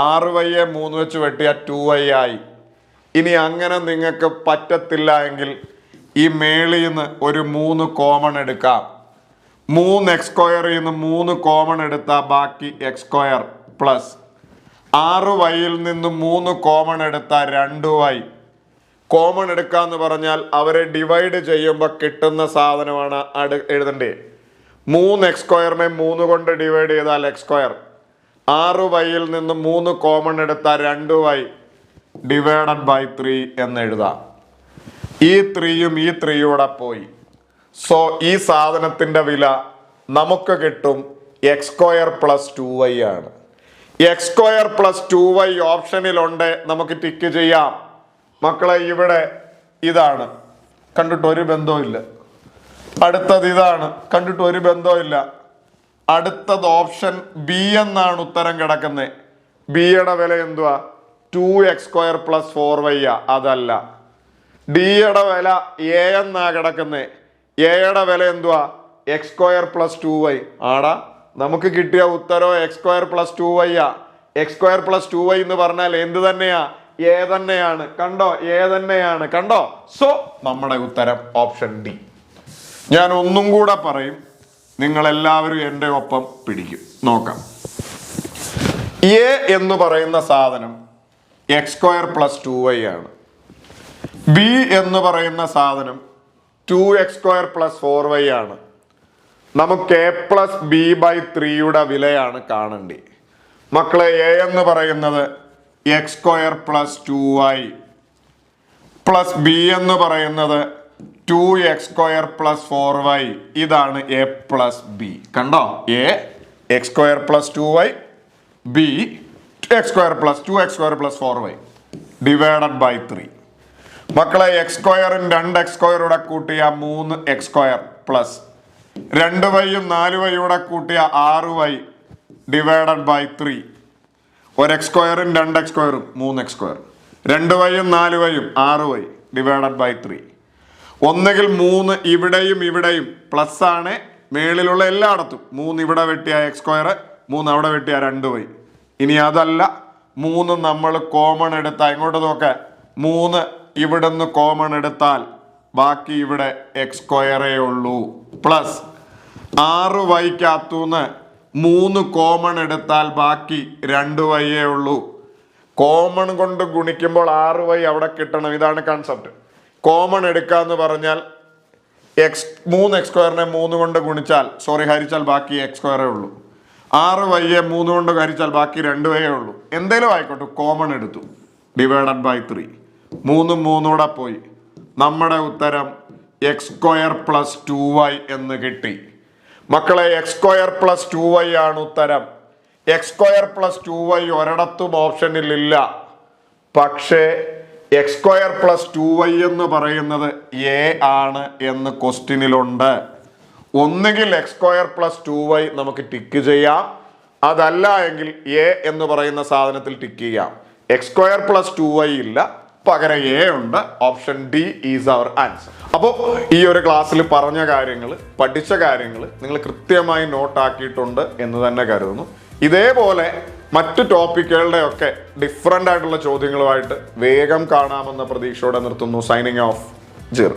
6y 3 വെച്ച് വെട്ടിയാൽ 2y ആയി. ഇനി അങ്ങനെ നിങ്ങൾക്ക് പറ്റത്തില്ല എങ്കിൽ ഈ മേളിൽ നിന്ന് ഒരു 3 കോമൺ എടുക്കാം. 3x സ്ക്വയറിൽ നിന്ന് 3 കോമൺ എടുത്താൽ ബാക്കി x സ്ക്വയർ പ്ലസ് 6y-ൽ നിന്ന് 3 കോമൺ എടുത്താൽ 2y. കോമൺ എടുക്കാന്ന് പറഞ്ഞാൽ അവരെ ഡിവൈഡ് ചെയ്യുമ്പോൾ കിട്ടുന്ന സാധനമാണ് എഴുതണ്ടേ. 3x സ്ക്വയറിനെ 3 കൊണ്ട് ഡിവൈഡ് ചെയ്താൽ x സ്ക്വയർ. 6y-ൽ നിന്ന് 3 കോമൺ എടുത്താൽ 2y ഡിവൈഡഡ് ബൈ 3 എന്ന് എഴുതാം. ഈ 3-യും ഈ 3-യൂടെ പോയി. സോ ഈ സാധനത്തിന്റെ വില നമുക്ക് കിട്ടും x സ്ക്വയർ പ്ലസ് 2y ആണ്. x സ്ക്വയർ പ്ലസ് 2y ഓപ്ഷനിലുണ്ട്, നമുക്ക് ടിക്ക് ചെയ്യാം. മക്കളെ ഇവിടെ ഇതാണ്, കണ്ടിട്ട് ഒരു ബന്ധവുമില്ല. അടുത്തത് ഇതാണ്, കണ്ടിട്ട് ഒരു ബന്ധവുമില്ല. അടുത്തത് ഓപ്ഷൻ ബി എന്നാണ് ഉത്തരം കിടക്കുന്നത്. ബിയുടെ വില എന്തുവാ? 2x square plus 4y. അതല്ല. ഡിയുടെ വില എ എന്നാ കിടക്കുന്നേ. എയുടെ വില എന്തുവാ? X square plus 2y. ആടാ, നമുക്ക് കിട്ടിയ ഉത്തരവ് എക്സ് സ്ക്വയർ പ്ലസ് 2y ആ. എക്സ് സ്ക്വയർ പ്ലസ് 2y എന്ന് പറഞ്ഞാൽ എന്ത് തന്നെയാ? എ തന്നെയാണ്. കണ്ടോ? എ തന്നെയാണ്. കണ്ടോ? സോ നമ്മുടെ ഉത്തരം ഓപ്ഷൻ ഡി. ഞാൻ ഒന്നും കൂടെ പറയും, നിങ്ങൾ എല്ലാവരും എൻ്റെ ഒപ്പം പിടിക്കും. നോക്കാം. എ എന്ന് പറയുന്ന സാധനം എക്സ് സ്ക്വയർ പ്ലസ് 2y ആണ്. ബി എന്ന് പറയുന്ന സാധനം 2x സ്ക്വയർ പ്ലസ് 4y ആണ്. നമുക്ക് എ പ്ലസ് ബി ബൈ 3യുടെ വിലയാണ് കാണേണ്ടി. മക്കളെ, എ എന്ന് പറയുന്നത് X square plus 2y plus B എന്ന് പറയുന്നത് 2x സ്ക്വയർ പ്ലസ് 4y. ഇതാണ് എ പ്ലസ് ബി. കണ്ടോ? A X square plus 2y, B X square plus 2x square plus 4y divided by 3. മക്കളെ, എക്സ് സ്ക്വയറും 2x സ്ക്വയറൂടെ കൂട്ടിയ 3x square plus 2yയും 4yയൂടെ കൂട്ടിയ 6y divided by 3. ഒരു X സ്ക്വയറും 2x സ്ക്വയറും 3x square, 2yയും 4yയും 6y ഡിവൈഡഡ് ബൈ 3. ഒന്നുകിൽ 3 ഇവിടെയും ഇവിടെയും പ്ലസ് ആണ്, മേളിലുള്ള എല്ലായിടത്തും 3 ഇവിടെ വെട്ടിയ എക്സ് സ്ക്വയർ, 3 അവിടെ വെട്ടിയ 2y. ഇനി അതല്ല, 3 നമ്മൾ കോമൺ എടുത്താൽ, ഇങ്ങോട്ട് നോക്ക, 3 ഇവിടുന്ന് കോമൺ എടുത്താൽ ബാക്കി ഇവിടെ എക്സ് സ്ക്വയറേ ഉള്ളൂ. പ്ലസ് 6yക്കകത്തുനിന്ന് 3 കോമൺ എടുത്താൽ ബാക്കി 2y ഉള്ളൂ. കോമൺ കൊണ്ട് ഗുണിക്കുമ്പോൾ 6y അവിടെ കിട്ടണം. ഇതാണ് കൺസെപ്റ്റ്. കോമൺ എടുക്കാന്ന് പറഞ്ഞാൽ 3x സ്ക്വയറിനെ 3 കൊണ്ട് ഗുണിച്ചാൽ ഹരിച്ചാൽ ബാക്കി എക്സ് സ്ക്വയറേ ഉള്ളൂ. 6yയെ 3 കൊണ്ട് ഹരിച്ചാൽ ബാക്കി 2y ഉള്ളൂ. എന്തേലും ആയിക്കോട്ടെ, കോമൺ എടുത്തു ഡിവൈഡഡ് ബൈ 3. 3 കൂടെ പോയി. നമ്മുടെ ഉത്തരം എക്സ് സ്ക്വയർ പ്ലസ് 2y എന്ന് കിട്ടി. മക്കളെ, എക്സ് സ്ക്വയർ പ്ലസ് 2y ആണ് ഉത്തരം. എക്സ് സ്ക്വയർ പ്ലസ് 2y ഒരിടത്തും ഓപ്ഷനിൽ ഇല്ല. പക്ഷേ എക്സ് സ്ക്വയർ പ്ലസ് 2y എന്ന് പറയുന്നത് എ ആണ് എന്ന് ക്വസ്റ്റ്യനിലുണ്ട്. ഒന്നുകിൽ എക്സ് സ്ക്വയർ പ്ലസ് 2y നമുക്ക് ടിക്ക് ചെയ്യാം, അതല്ല എങ്കിൽ എ എന്ന് പറയുന്ന സാധനത്തിൽ ടിക്ക് ചെയ്യാം. എക്സ് സ്ക്വയർ പ്ലസ് 2y ഇല്ല, പകരം എ ഉണ്ട്. Option d is our answer. അപ്പോൾ ഈ ഒരു ക്ലാസ്സിൽ പറഞ്ഞ കാര്യങ്ങൾ, പഠിച്ച കാര്യങ്ങൾ നിങ്ങൾ കൃത്യമായി നോട്ടാക്കിയിട്ടുണ്ട് എന്ന് തന്നെ കരുതുന്നു. ഇതേപോലെ മറ്റു ടോപ്പിക്കുകളുടെ ഒക്കെ ഡിഫറൻ്റ് ആയിട്ടുള്ള ചോദ്യങ്ങളുമായിട്ട് വേഗം കാണാമെന്ന പ്രതീക്ഷയോടെ നിർത്തുന്നു. Signing off, ജിർ.